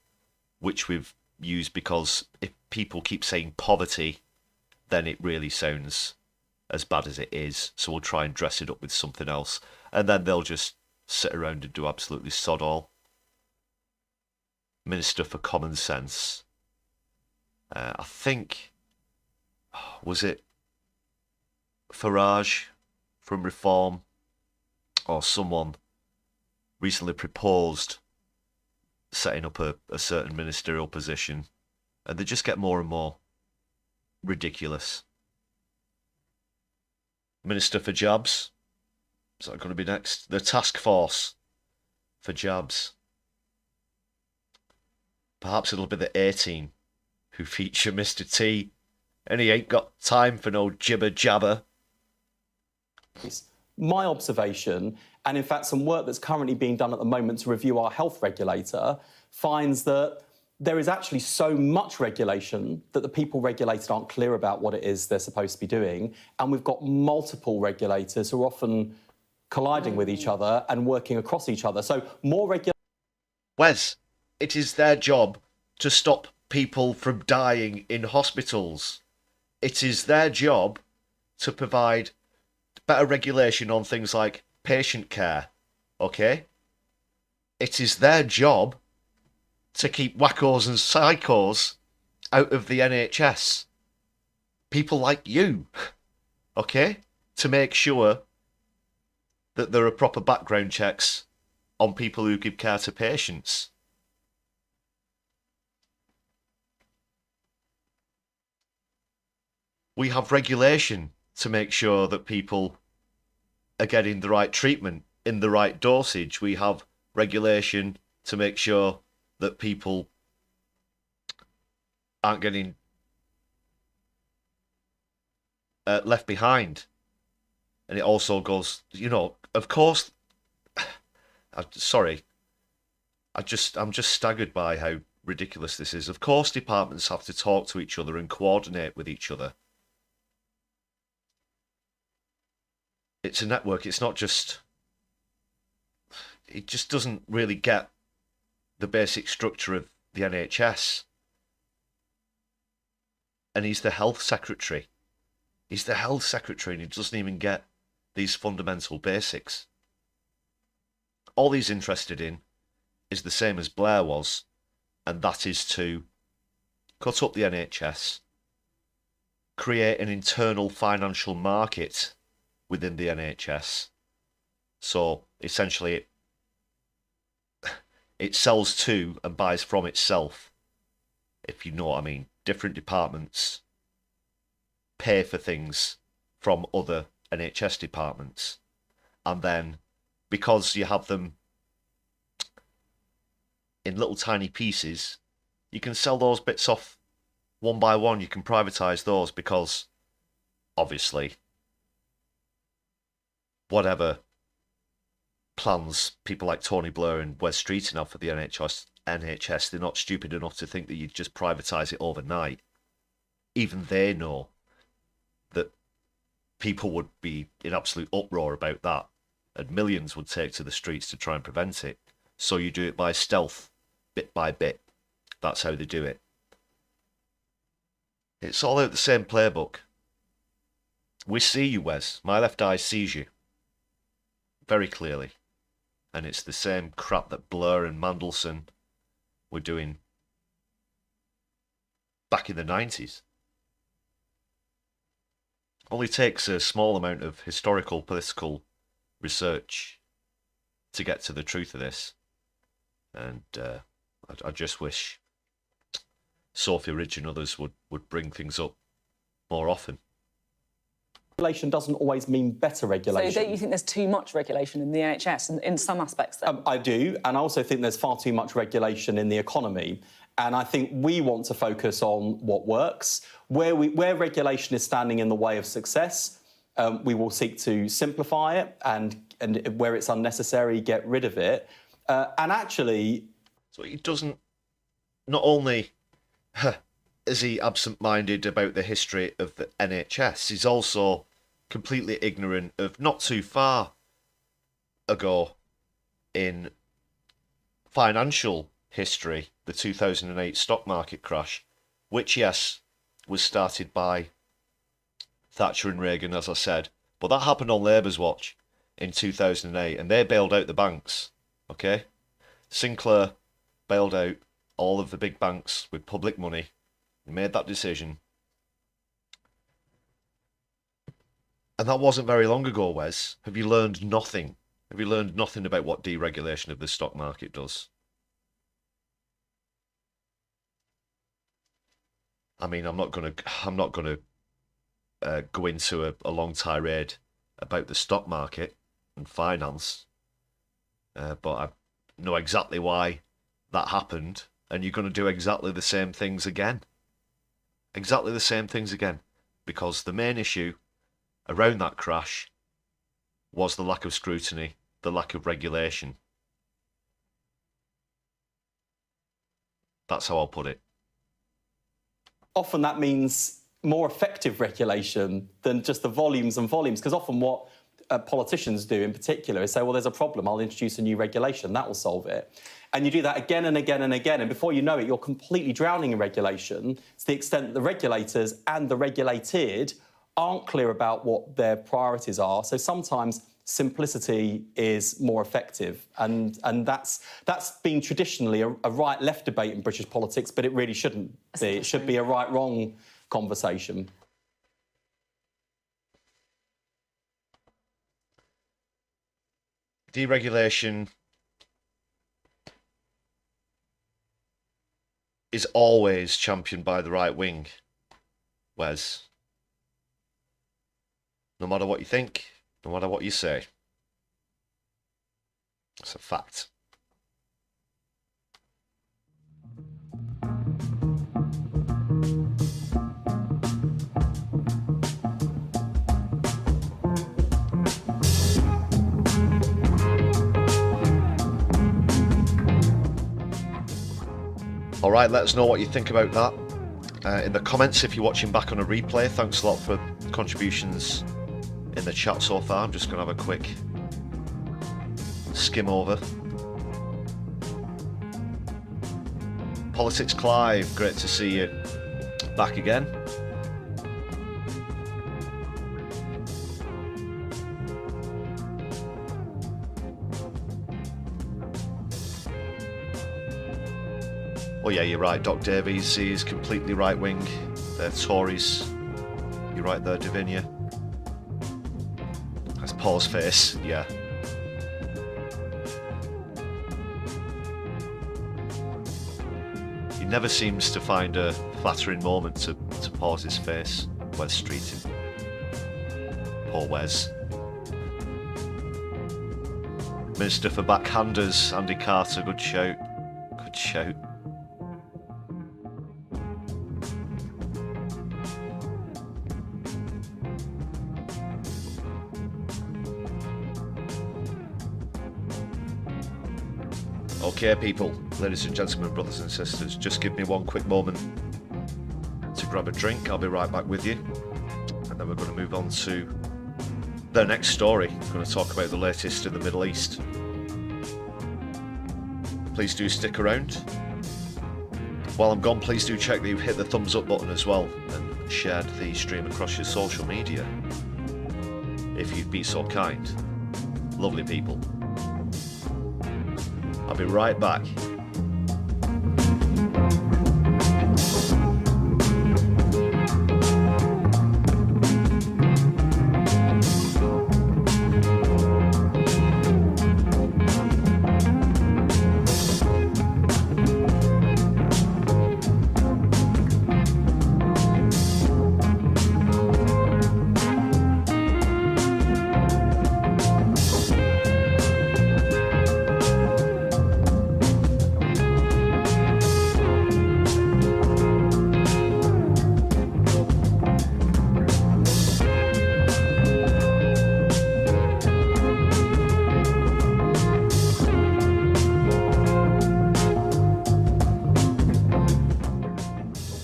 which we've used because if people keep saying poverty, then it really sounds as bad as it is. So we'll try and dress it up with something else. And then they'll just sit around and do absolutely sod all. Minister for Common Sense. I think, was it Farage from Reform or someone recently proposed setting up a certain ministerial position, and they just get more and more ridiculous. Minister for Jabs. Is that going to be next? The task force for jabs. Perhaps it'll be the A-team who feature Mr. T, and he ain't got time for no jibber jabber.
My observation, and in fact some work that's currently being done at the moment to review our health regulator, finds that there is actually so much regulation that the people regulated aren't clear about what it is they're supposed to be doing, and we've got multiple regulators who are often colliding with each other and working across each other. So more regulation.
Wes, it is their job to stop people from dying in hospitals. It is their job to provide better regulation on things like patient care, okay? It is their job to keep wackos and psychos out of the NHS. People like you, okay? To make sure that there are proper background checks on people who give care to patients. We have regulation to make sure that people are getting the right treatment in the right dosage. We have regulation to make sure that people aren't getting left behind. And it also goes, you know, of course, I'm just staggered by how ridiculous this is. Of course departments have to talk to each other and coordinate with each other. it's a network. It's not just... It just doesn't really get the basic structure of the NHS. And he's the health secretary. He's the health secretary and he doesn't even get these fundamental basics. All he's interested in is the same as Blair was, and that is to cut up the NHS, create an internal financial market within the NHS. So essentially it sells to and buys from itself, if you know what I mean. Different departments pay for things from other NHS departments, and then because you have them in little tiny pieces, you can sell those bits off one by one. You can privatise those because obviously whatever plans people like Tony Blair and Wes Streeting have for the NHS, they're not stupid enough to think that you'd just privatise it overnight. Even they know that people would be in absolute uproar about that, and millions would take to the streets to try and prevent it. So you do it by stealth, bit by bit. That's how they do it. It's all out the same playbook. We see you, Wes. My left eye sees you very clearly. And it's the same crap that Blair and Mandelson were doing back in the 90s. Only takes a small amount of historical, political research to get to the truth of this. And I just wish Sophie Ridge and others would bring things up more often.
Regulation doesn't always mean better regulation.
So don't you think there's too much regulation in the NHS in some aspects then?
I do, and I also think there's far too much regulation in the economy. And I think we want to focus on what works. Where regulation is standing in the way of success, we will seek to simplify it, and where it's unnecessary, get rid of it. And actually...
So he doesn't... Not only is he absent-minded about the history of the NHS, he's also completely ignorant of not too far ago in financial history, the 2008 stock market crash, which, yes, was started by Thatcher and Reagan, as I said, but that happened on Labour's watch in 2008, and they bailed out the banks, okay? Sinclair bailed out all of the big banks with public money, made that decision. And that wasn't very long ago, Wes. Have you learned nothing? Have you learned nothing about what deregulation of the stock market does? I mean, I'm not gonna go into a long tirade about the stock market and finance, but I know exactly why that happened, and you're going to do exactly the same things again. Exactly the same things again, because the main issue around that crash was the lack of scrutiny, the lack of regulation. That's how I'll put it.
Often that means more effective regulation than just the volumes and volumes, because often what politicians do in particular is say, well, there's a problem, I'll introduce a new regulation, that will solve it. And you do that again and again and again, and before you know it, you're completely drowning in regulation to the extent that the regulators and the regulated aren't clear about what their priorities are. So sometimes simplicity is more effective, and that's been traditionally a right-left debate in British politics, but it really shouldn't be. It should be a right-wrong conversation.
Deregulation is always championed by the right wing, Wes. No matter what you think, no matter what you say. It's a fact. All right, let us know what you think about that in the comments if you're watching back on a replay. Thanks a lot for contributions in the chat so far. I'm just going to have a quick skim over. Politics Clive, great to see you back again. Oh yeah, you're right, Doc Davies, he is completely right-wing. They're Tories. You're right there, Davinia. That's Paul's face, yeah. He never seems to find a flattering moment to pause his face. Wes Streeting. Poor Wes. Minister for Backhanders, Andy Carter, good shout. Good shout. Okay, people, ladies and gentlemen, brothers and sisters, just give me one quick moment to grab a drink. I'll be right back with you. And then we're going to move on to the next story. We're going to talk about the latest in the Middle East. Please do stick around. While I'm gone, please do check that you've hit the thumbs up button as well and shared the stream across your social media, if you'd be so kind. Lovely people. I'll be right back.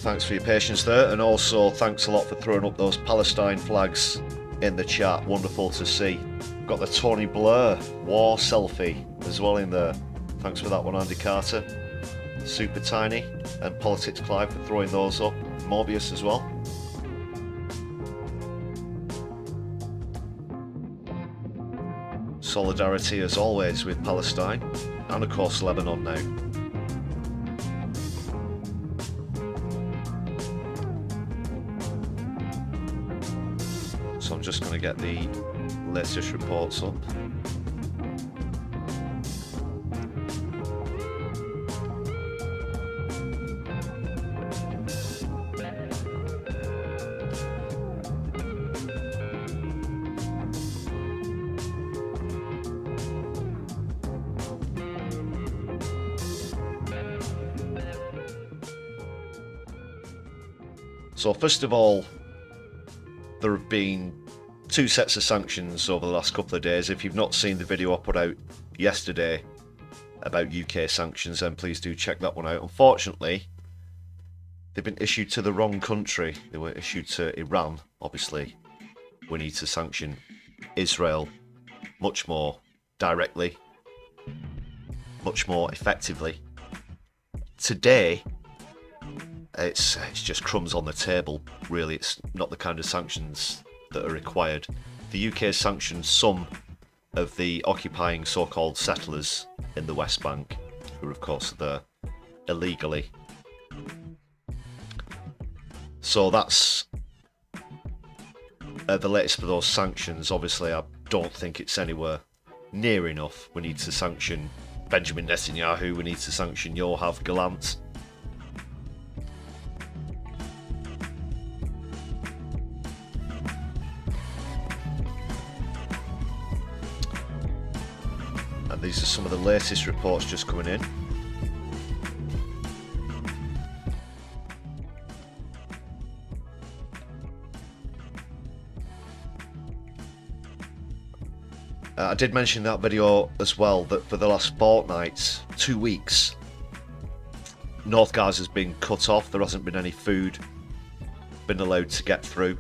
Thanks for your patience there, and also thanks a lot for throwing up those Palestine flags in the chat. Wonderful to see. Got the Tony Blair war selfie as well in there. Thanks for that one, Andy Carter. Super Tiny and Politics Clive for throwing those up. Morbius as well. Solidarity as always with Palestine, and of course Lebanon now. So I'm just going to get the latest reports up. So first of all, there have been two sets of sanctions over the last couple of days. If you've not seen the video I put out yesterday about UK sanctions, then please do check that one out. Unfortunately, they've been issued to the wrong country. They were issued to Iran. Obviously, we need to sanction Israel much more directly, much more effectively. Today, it's just crumbs on the table, really. It's not the kind of sanctions that are required. The UK has sanctioned some of the occupying so-called settlers in the West Bank, who are of course there illegally. So that's the latest for those sanctions. Obviously, I don't think it's anywhere near enough. We need to sanction Benjamin Netanyahu, we need to sanction Yoav Gallant. These are some of the latest reports just coming in. I did mention in that video as well that for the last fortnight, 2 weeks, North Gaza has been cut off. There hasn't been any food been allowed to get through.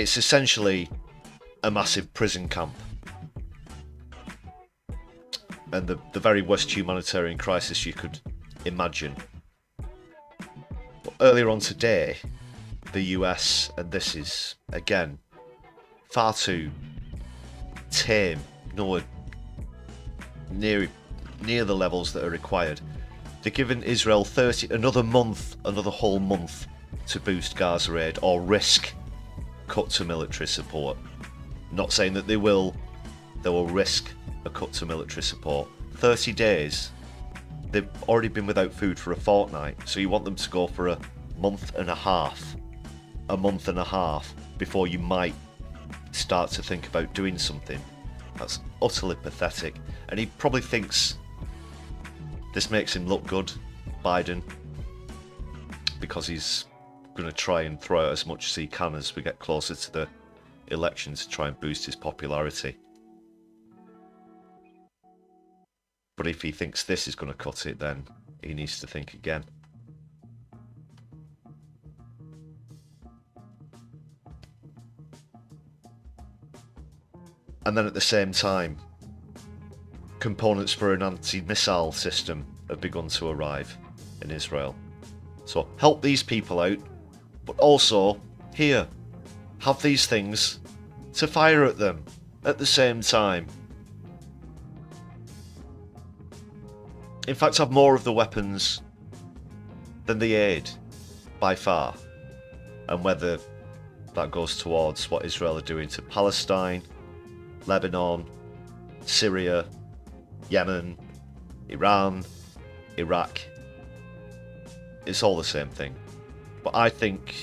It's essentially a massive prison camp. And the very worst humanitarian crisis you could imagine. But earlier on today, the US, and this is, again, far too tame, nowhere near the levels that are required. They're giving Israel another whole month to boost Gaza aid or risk cut to military support. Not saying that they will risk a cut to military support. 30 days. They've already been without food for a fortnight, so you want them to go for a month and a half before you might start to think about doing something. That's utterly pathetic. And he probably thinks this makes him look good, Biden, because he's going to try and throw out as much as he can as we get closer to the election to try and boost his popularity. But if he thinks this is going to cut it, then he needs to think again. And then at the same time, components for an anti-missile system have begun to arrive in Israel. So help these people out, but also, here, have these things to fire at them at the same time. In fact, have more of the weapons than the aid, by far. And whether that goes towards what Israel are doing to Palestine, Lebanon, Syria, Yemen, Iran, Iraq, it's all the same thing. But I think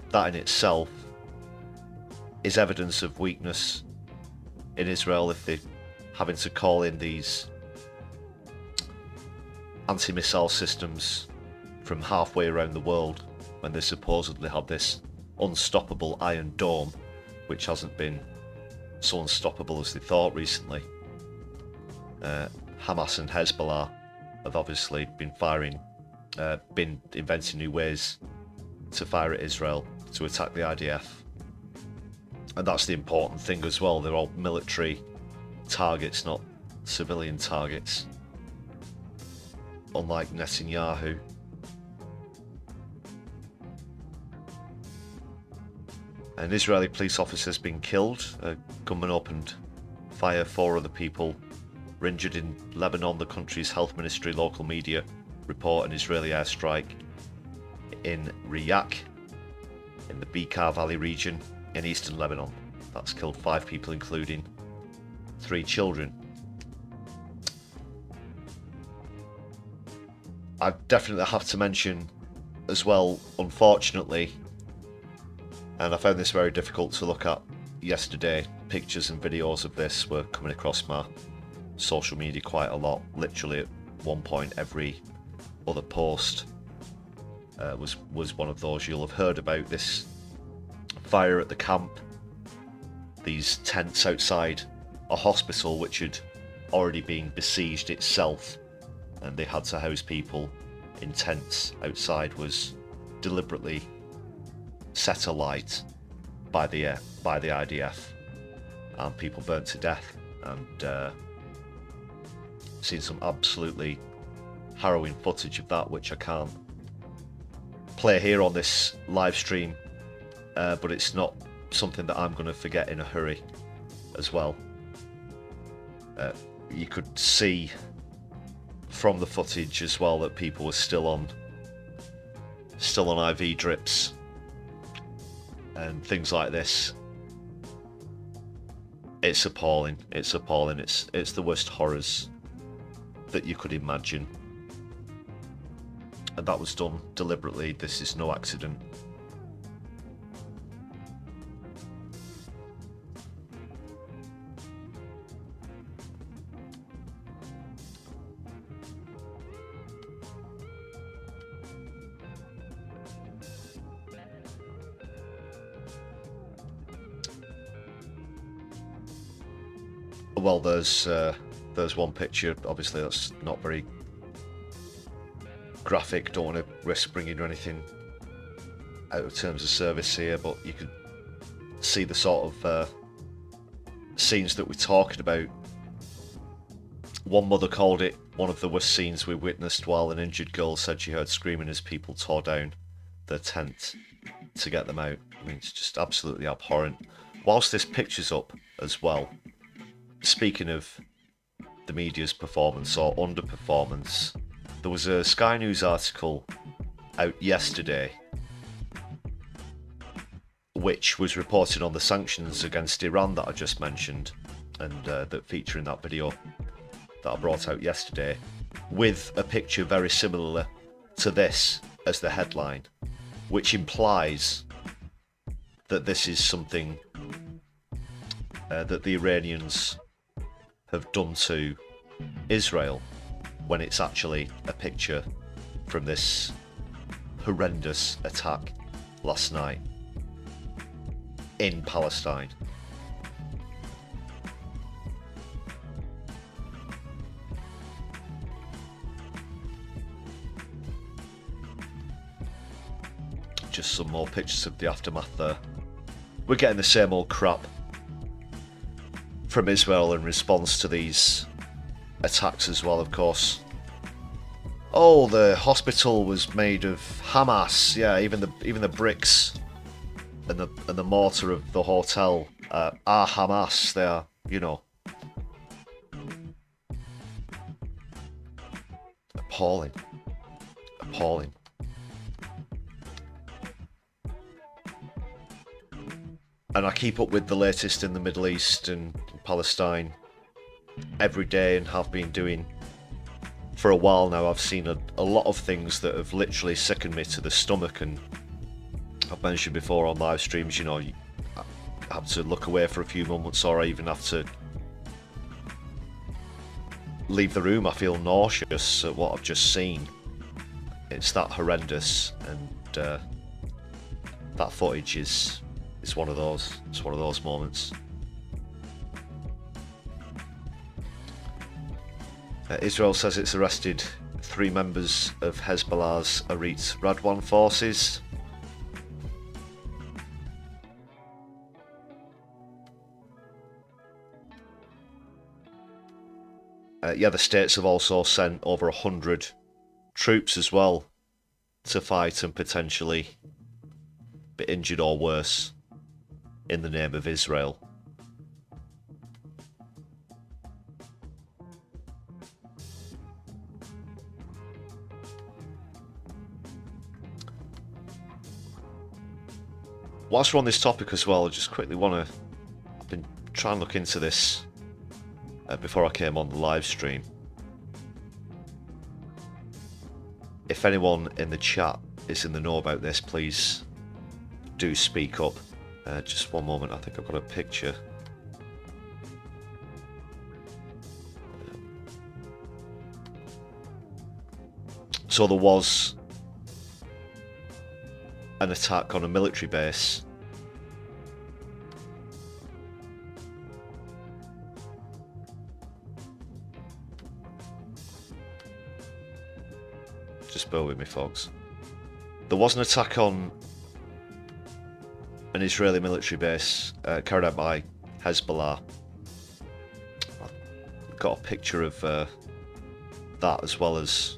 that in itself is evidence of weakness in Israel if they're having to call in these anti-missile systems from halfway around the world when they supposedly have this unstoppable Iron Dome, which hasn't been so unstoppable as they thought recently. Hamas and Hezbollah have obviously been inventing new ways to fire at Israel, to attack the IDF. And that's the important thing as well. They're all military targets, not civilian targets. Unlike Netanyahu. An Israeli police officer has been killed. A gunman opened fire. 4 other people were injured in Lebanon. The country's health ministry, local media report an Israeli airstrike in Riyak, in the Bekaa Valley region in eastern Lebanon. That's killed 5 people, including 3 children. I definitely have to mention as well, unfortunately, and I found this very difficult to look at yesterday, pictures and videos of this were coming across my social media quite a lot. Literally at one point every other post was one of those. You'll have heard about this fire at the camp, these tents outside a hospital which had already been besieged itself, and they had to house people in tents outside, was deliberately set alight by the IDF, and people burnt to death. And seen some absolutely harrowing footage of that, which I can't play here on this live stream, but it's not something that I'm going to forget in a hurry as well. You could see from the footage as well that people were still on IV drips and things like this. It's appalling. It's appalling. It's the worst horrors that you could imagine. And that was done deliberately. This is no accident. Well, there's one picture. Obviously, that's not very graphic. Don't want to risk bringing anything out of terms of service here, but you could see the sort of scenes that we're talking about. One mother called it one of the worst scenes we witnessed, while an injured girl said she heard screaming as people tore down their tent to get them out. I mean, it's just absolutely abhorrent. Whilst this picture's up as well, speaking of the media's performance or underperformance, there was a Sky News article out yesterday which was reporting on the sanctions against Iran that I just mentioned, and that feature in that video that I brought out yesterday, with a picture very similar to this as the headline, which implies that this is something that the Iranians have done to Israel, when it's actually a picture from this horrendous attack last night in Palestine. Just some more pictures of the aftermath there. We're getting the same old crap from Israel in response to these attacks as well, of course. Oh, the hospital was made of Hamas. Yeah, even the bricks and the mortar of the hotel are Hamas. They are, you know, appalling. And I keep up with the latest in the Middle East and Palestine every day, and have been doing for a while now. I've seen a lot of things that have literally sickened me to the stomach, and I've mentioned before on live streams, you know, I have to look away for a few moments, or I even have to leave the room. I feel nauseous at what I've just seen. It's that horrendous, and that footage is one of those. It's one of those moments. Israel says it's arrested 3 members of Hezbollah's Arit Radwan forces. The states have also sent over 100 troops as well to fight and potentially be injured or worse in the name of Israel. Whilst we're on this topic as well, I just quickly want to... I've been trying to look into this before I came on the live stream. If anyone in the chat is in the know about this, please do speak up. Just one moment, I think I've got a picture. So there was an attack on a military base just bear with me, folks. There was an attack on an Israeli military base carried out by Hezbollah. I've got a picture of that, as well as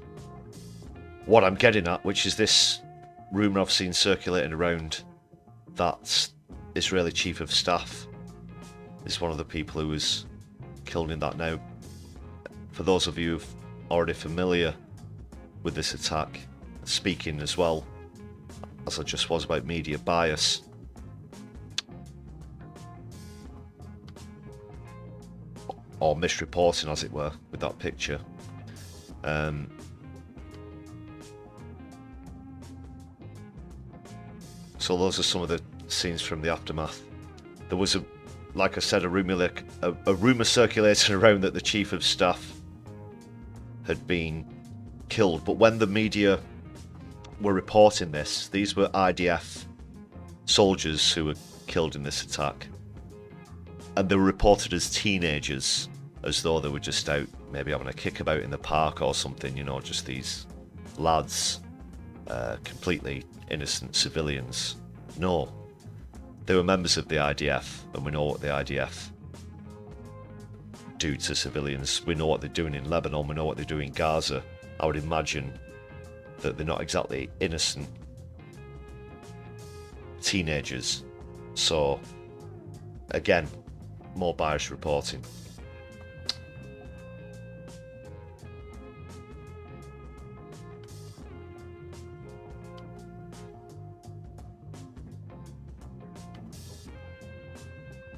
what I'm getting at, which is this rumour I've seen circulating around that Israeli chief of staff is one of the people who was killed in that. Now, for those of you who are already familiar with this attack, speaking as well as I just was about media bias, or misreporting, as it were, with that picture. So those are some of the scenes from the aftermath. There was, like I said, a rumour circulating around that the chief of staff had been killed. But when the media were reporting this, these were IDF soldiers who were killed in this attack. And they were reported as teenagers, as though they were just out maybe having a kickabout in the park or something, you know, just these lads, completely innocent civilians. No, They were members of the IDF, and we know what the IDF do to civilians. We know what they're doing in Lebanon, we know what they're doing in Gaza. I would imagine that they're not exactly innocent teenagers. So, again, more biased reporting.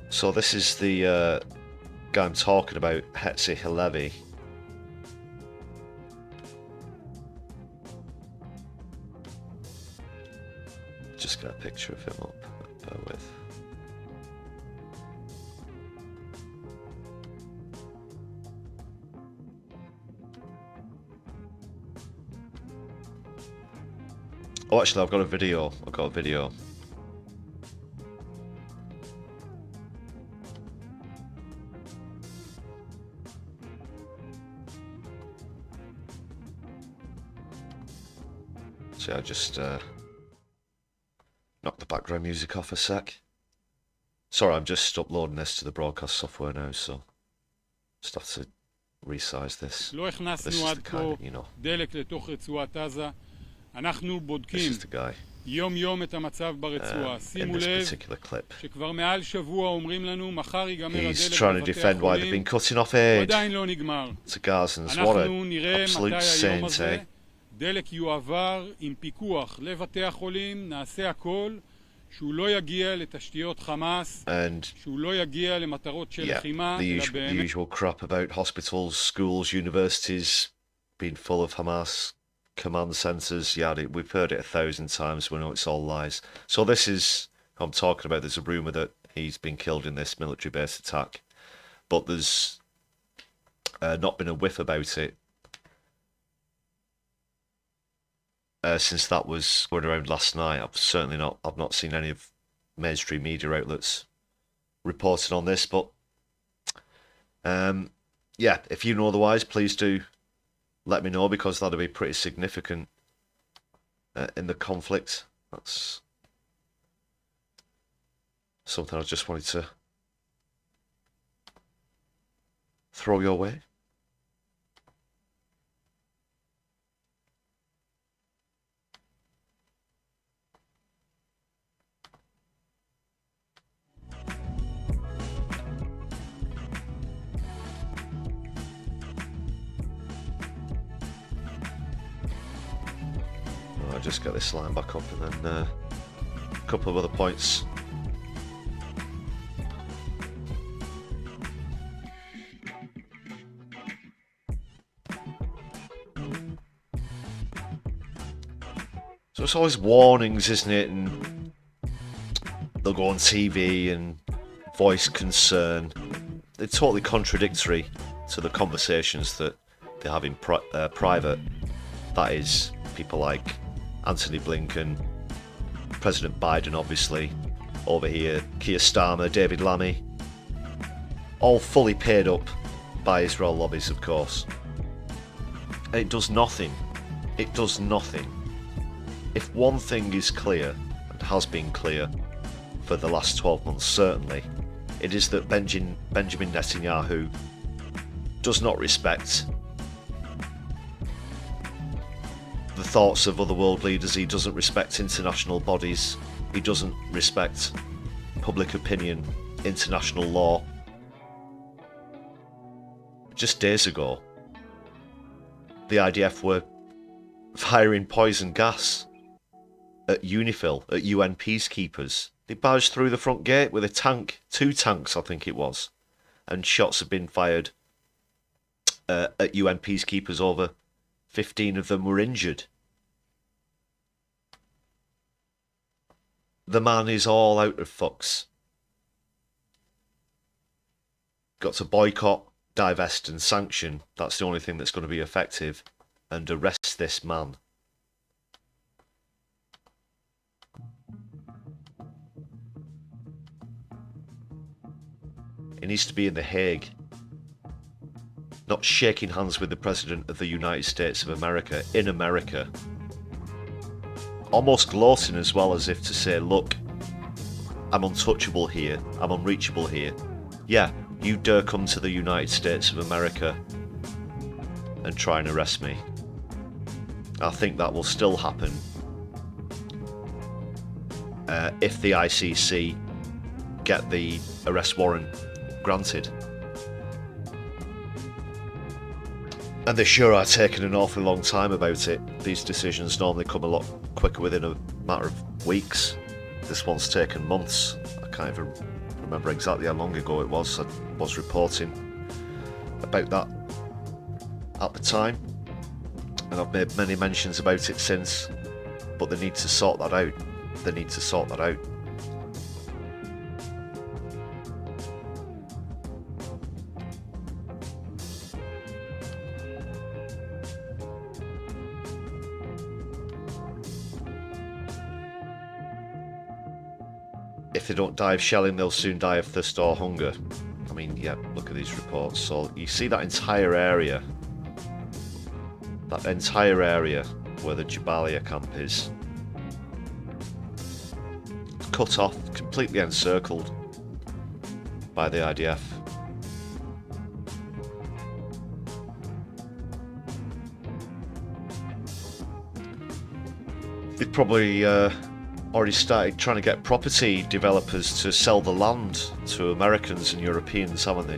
So this is the guy I'm talking about, HoC Halevi. Just get a picture of him up, bear with. Oh, actually, I've got a video. So I just knock the background music off a sec. Sorry, I'm just uploading this to the broadcast software now, so just have to resize this. This is the kind, you know. This is the guy.
יום את המצב ברצועה. שימו לב שכבר מעל שבוע אומרים לנו מחר ייגמר הדלק בבתי החולים. הוא עדיין לא נגמר. אנחנו נראה מתי היום הזה. דלק יועבר עם פיקוח לבתי החולים. נעשה הכל שהוא לא יגיע לתשתיות חמאס, שהוא לא יגיע למטרות של לחימה, אלא באמת.
The usual crap about hospitals, schools, universities being full of Hamas command centers. Yeah, we've heard it 1,000 times. We know it's all lies. So this is I'm talking about. There's a rumor that he's been killed in this military base attack, but there's not been a whiff about it since that was going around last night. I've not seen any of mainstream media outlets reporting on this, but yeah, if you know otherwise, please do let me know, because that'll be pretty significant in the conflict. That's something I just wanted to throw your way. I'll just get this line back up, and then a couple of other points. So it's always warnings, isn't it? And they'll go on TV and voice concern. They're totally contradictory to the conversations that they have in private. That is, people like Anthony Blinken, President Biden, obviously, over here, Keir Starmer, David Lammy, all fully paid up by Israel lobbies, of course. And it does nothing. It does nothing. If one thing is clear, and has been clear for the last 12 months certainly, it is that Benjamin Netanyahu does not respect the thoughts of other world leaders. He doesn't respect international bodies. He doesn't respect public opinion, international law. Just days ago, the IDF were firing poison gas at UNIFIL, at UN peacekeepers. They barged through the front gate with a tank, 2 tanks I think it was, and shots have been fired at UN peacekeepers. Over 15 of them were injured. The man is all out of fucks. Got to boycott, divest and sanction. That's the only thing that's going to be effective. And arrest this man. He needs to be in The Hague. Not shaking hands with the President of the United States of America in America. Almost gloating as well, as if to say, look, I'm untouchable here, I'm unreachable here. Yeah, you dare come to the United States of America and try and arrest me. I think that will still happen if the ICC get the arrest warrant granted. And they sure are taking an awfully long time about it. These decisions normally come a lot quicker within a matter of weeks. This one's taken months. I can't even remember exactly how long ago it was. I was reporting about that at the time, and I've made many mentions about it since, but they need to sort that out. They need to sort that out. If they don't die of shelling, they'll soon die of thirst or hunger. I mean, yeah, look at these reports. So you see that entire area where the Jabalia camp is, cut off, completely encircled by the IDF. They've probably already started trying to get property developers to sell the land to Americans and Europeans, haven't they?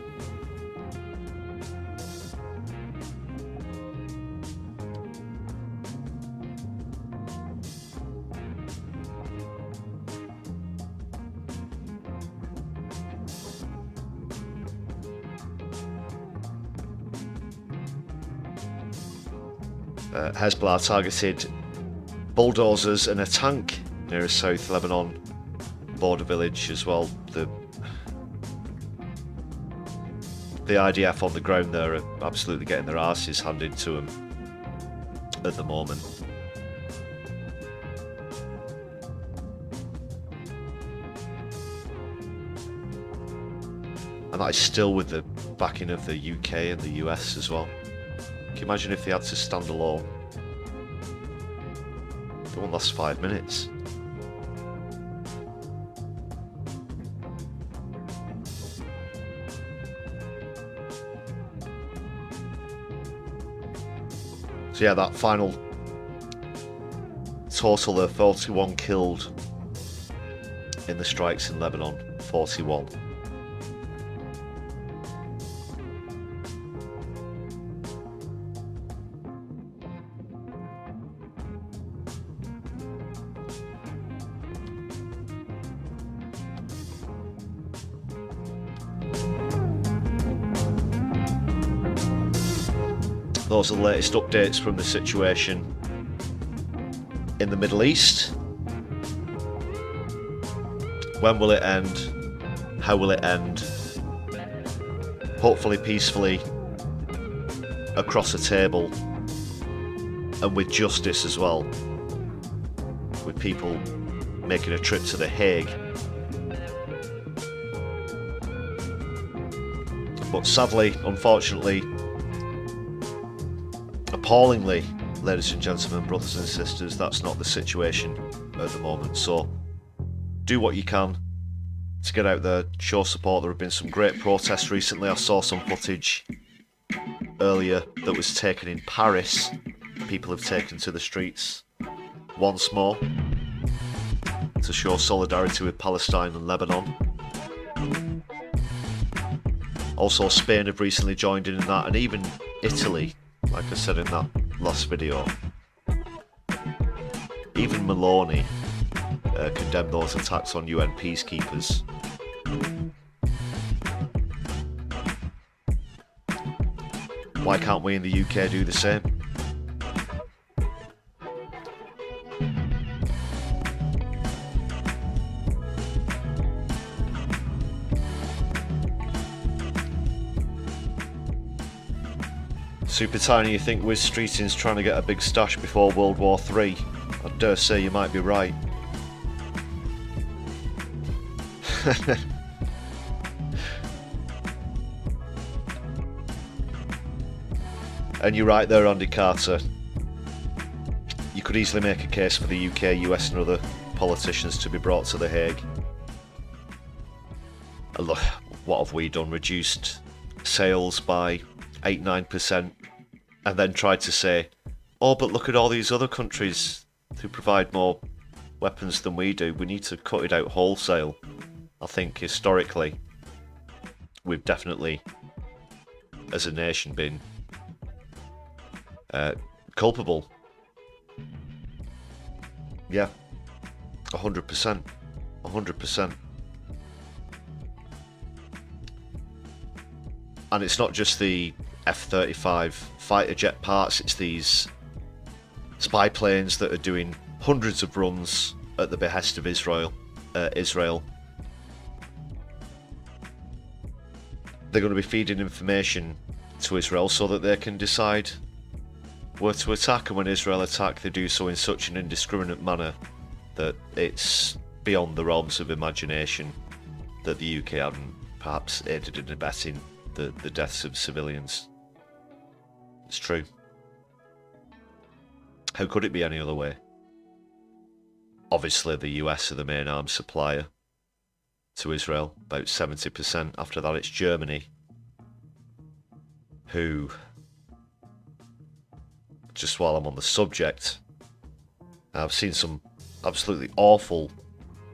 Hezbollah targeted bulldozers and a tank near a South Lebanon border village as well. The IDF on the ground there are absolutely getting their arses handed to them at the moment. And that is still with the backing of the UK and the US as well. Can you imagine if they had to stand alone? It won't last 5 minutes. So yeah, that final total of 41 killed in the strikes in Lebanon. 41. Those are the latest updates from the situation in the Middle East. When will it end? How will it end? Hopefully peacefully, across a table, and with justice as well. With people making a trip to The Hague. But sadly, unfortunately, appallingly, ladies and gentlemen, brothers and sisters, that's not the situation at the moment. So do what you can to get out there, show support. There have been some great protests recently. I saw some footage earlier that was taken in Paris. People have taken to the streets once more to show solidarity with Palestine and Lebanon. Also, Spain have recently joined in that, and even Italy, like I said in that last video. Even Meloni condemned those attacks on UN peacekeepers. Why can't we in the UK do the same? Super Tiny, you think Wiz Streeting's trying to get a big stash before World War III? I dare say you might be right. And you're right there, Andy Carter. You could easily make a case for the UK, US and other politicians to be brought to The Hague look, what have we done? Reduced sales by 8-9%, and then tried to say, oh, but look at all these other countries who provide more weapons than we do. We need to cut it out wholesale. I think historically, we've definitely, as a nation, been culpable. Yeah, 100%. 100%. And it's not just the F-35 fighter jet parts, it's these spy planes that are doing hundreds of runs at the behest of Israel. They're going to be feeding information to Israel so that they can decide where to attack, and when Israel attack, they do so in such an indiscriminate manner that it's beyond the realms of imagination that the UK hadn't perhaps aided and abetting the deaths of civilians. It's true. How could it be any other way? Obviously the US are the main arms supplier to Israel, about 70%. After that it's Germany, who, just while I'm on the subject, I've seen some absolutely awful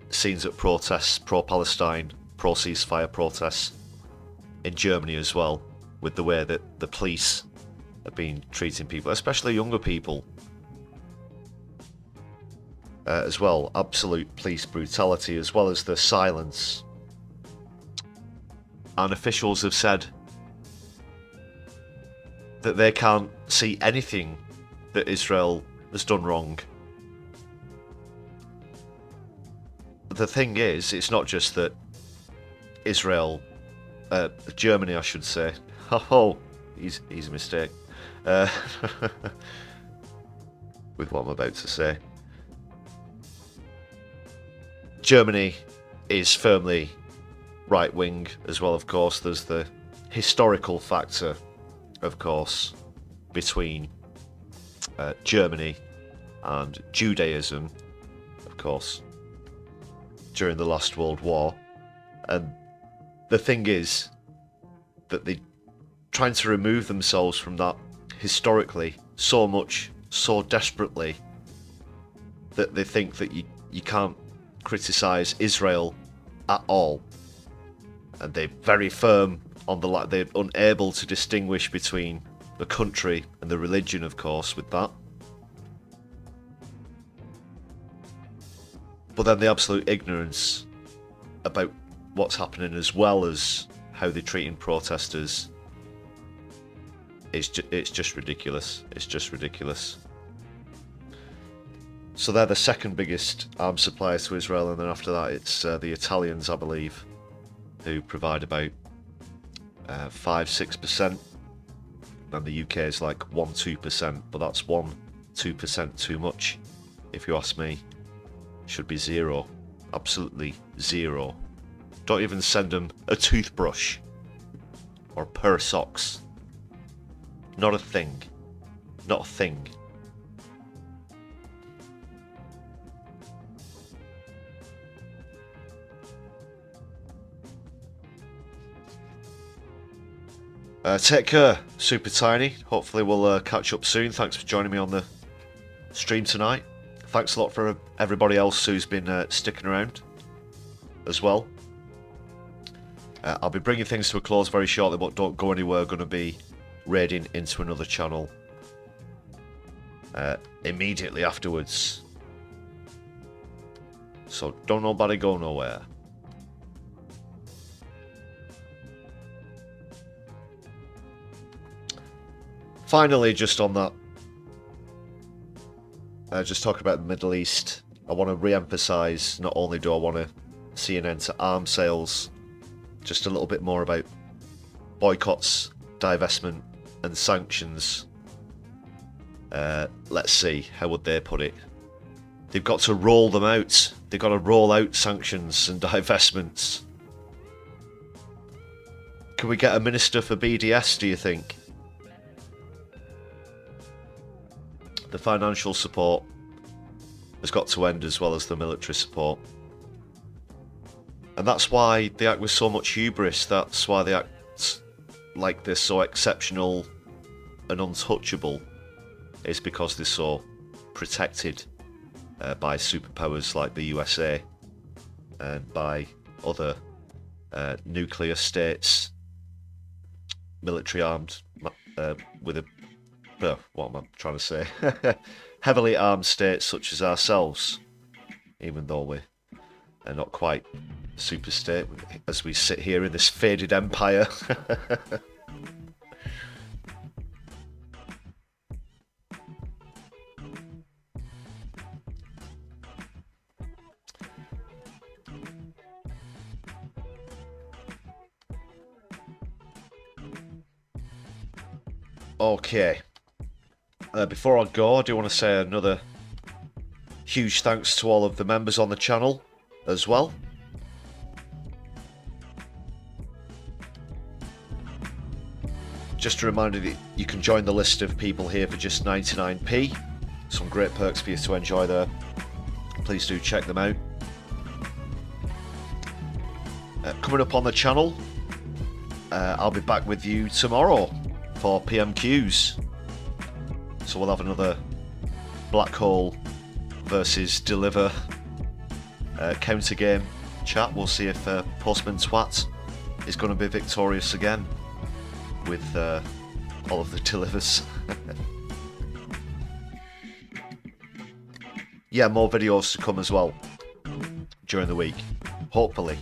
scenes at protests, pro-Palestine, pro-ceasefire protests in Germany as well, with the way that the police have been treating people, especially younger people, as well. Absolute police brutality, as well as the silence. And officials have said that they can't see anything that Israel has done wrong. The thing is, it's not just that Israel, Germany I should say, oh, he's a mistake, with what I'm about to say. Germany is firmly right-wing as well, of course. There's the historical factor, of course, between Germany and Judaism, of course, during the last World War. And the thing is that they're trying to remove themselves from that historically so much, so desperately, that they think that you can't criticise Israel at all. And they're very firm on the they're unable to distinguish between the country and the religion, of course, with that. But then the absolute ignorance about what's happening, as well as how they're treating protesters, it's just ridiculous. It's just ridiculous. So they're the second biggest arms suppliers to Israel, and then after that it's the Italians, I believe, who provide about 5-6%, and the UK is like 1-2%, but that's 1-2% too much, if you ask me. Should be zero, absolutely zero. Don't even send them a toothbrush or a pair of socks. Not a thing. Not a thing. Take care, Super Tiny. Hopefully we'll catch up soon. Thanks for joining me on the stream tonight. Thanks a lot for everybody else who's been sticking around as well. I'll be bringing things to a close very shortly, but don't go anywhere. Going to be raiding into another channel immediately afterwards. So don't nobody go nowhere. Finally, just on that, just talking about the Middle East, I want to re-emphasise, not only do I want to see an end to arms sales, just a little bit more about boycotts, divestment and sanctions. Let's see, how would they put it? They've got to roll them out. They've got to roll out sanctions and divestments. Can we get a minister for BDS, do you think? The financial support has got to end, as well as the military support. And that's why they act with so much hubris. That's why they act like they're so exceptional and untouchable. It's because they're so protected by superpowers like the USA and by other nuclear states, military armed, with a, what am I trying to say? Heavily armed states such as ourselves, even though we're not quite super state as we sit here in this faded empire. Okay, before I go, I do want to say another huge thanks to all of the members on the channel as well. Just a reminder that you can join the list of people here for just 99p. Some great perks for you to enjoy there. Please do check them out. Coming up on the channel, I'll be back with you tomorrow for PMQs. So we'll have another Black Hole versus Deliver counter game chat. We'll see if Postman Twat is going to be victorious again with all of the delivers. Yeah, more videos to come as well during the week, hopefully.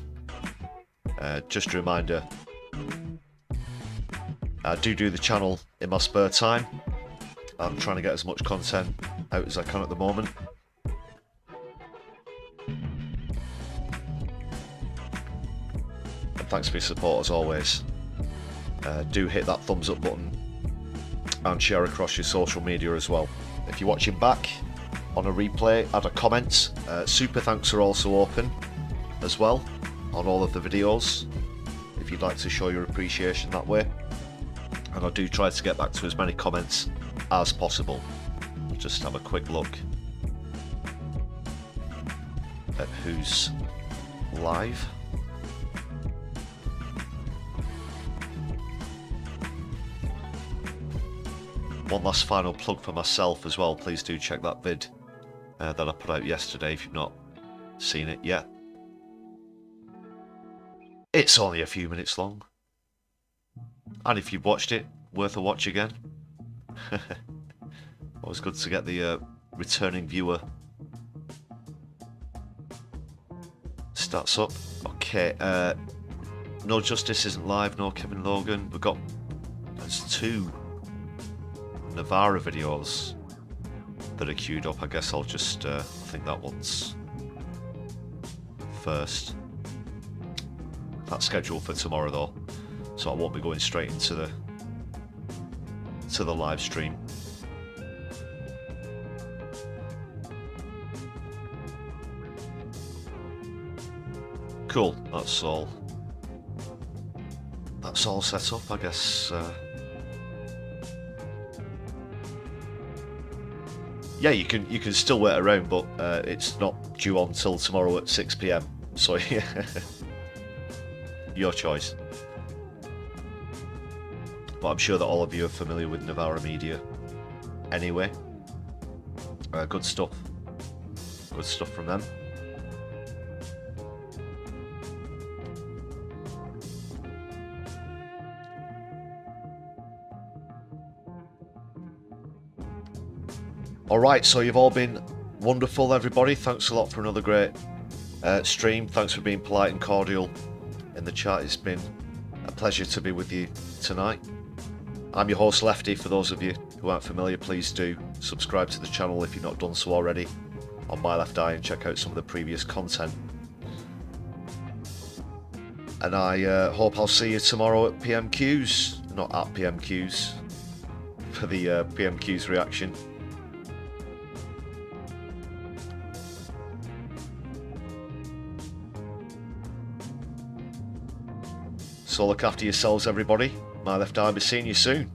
Just a reminder, I do the channel in my spare time. I'm trying to get as much content out as I can at the moment. And thanks for your support as always. Do hit that thumbs up button and share across your social media as well. If you're watching back on a replay, add a comment. Super thanks are also open as well on all of the videos if you'd like to show your appreciation that way. And I do try to get back to as many comments as possible. I'll just have a quick look at who's live. One last final plug for myself as well. Please do check that vid that I put out yesterday if you've not seen it yet. It's only a few minutes long. And if you've watched it, worth a watch again. Always good to get the returning viewer stats up. Okay, No Justice isn't live, no Kevin Logan. We've got, there's 2 Navarra videos that are queued up. I guess I'll just I think that one's first. That's scheduled for tomorrow though, so I won't be going straight into the live stream. Cool, that's all set up, I guess. Yeah, you can still wait around, but it's not due on till tomorrow at 6 PM. So yeah, your choice. But I'm sure that all of you are familiar with Navarra Media. Anyway, good stuff. Good stuff from them. Alright, so you've all been wonderful, everybody. Thanks a lot for another great stream. Thanks for being polite and cordial in the chat. It's been a pleasure to be with you tonight. I'm your host, Lefty. For those of you who aren't familiar, please do subscribe to the channel if you've not done so already on My Left Eye and check out some of the previous content. And I hope I'll see you tomorrow at PMQs. Not at PMQs, for the PMQs reaction. So look after yourselves, everybody. My Left Eye, be seeing you soon.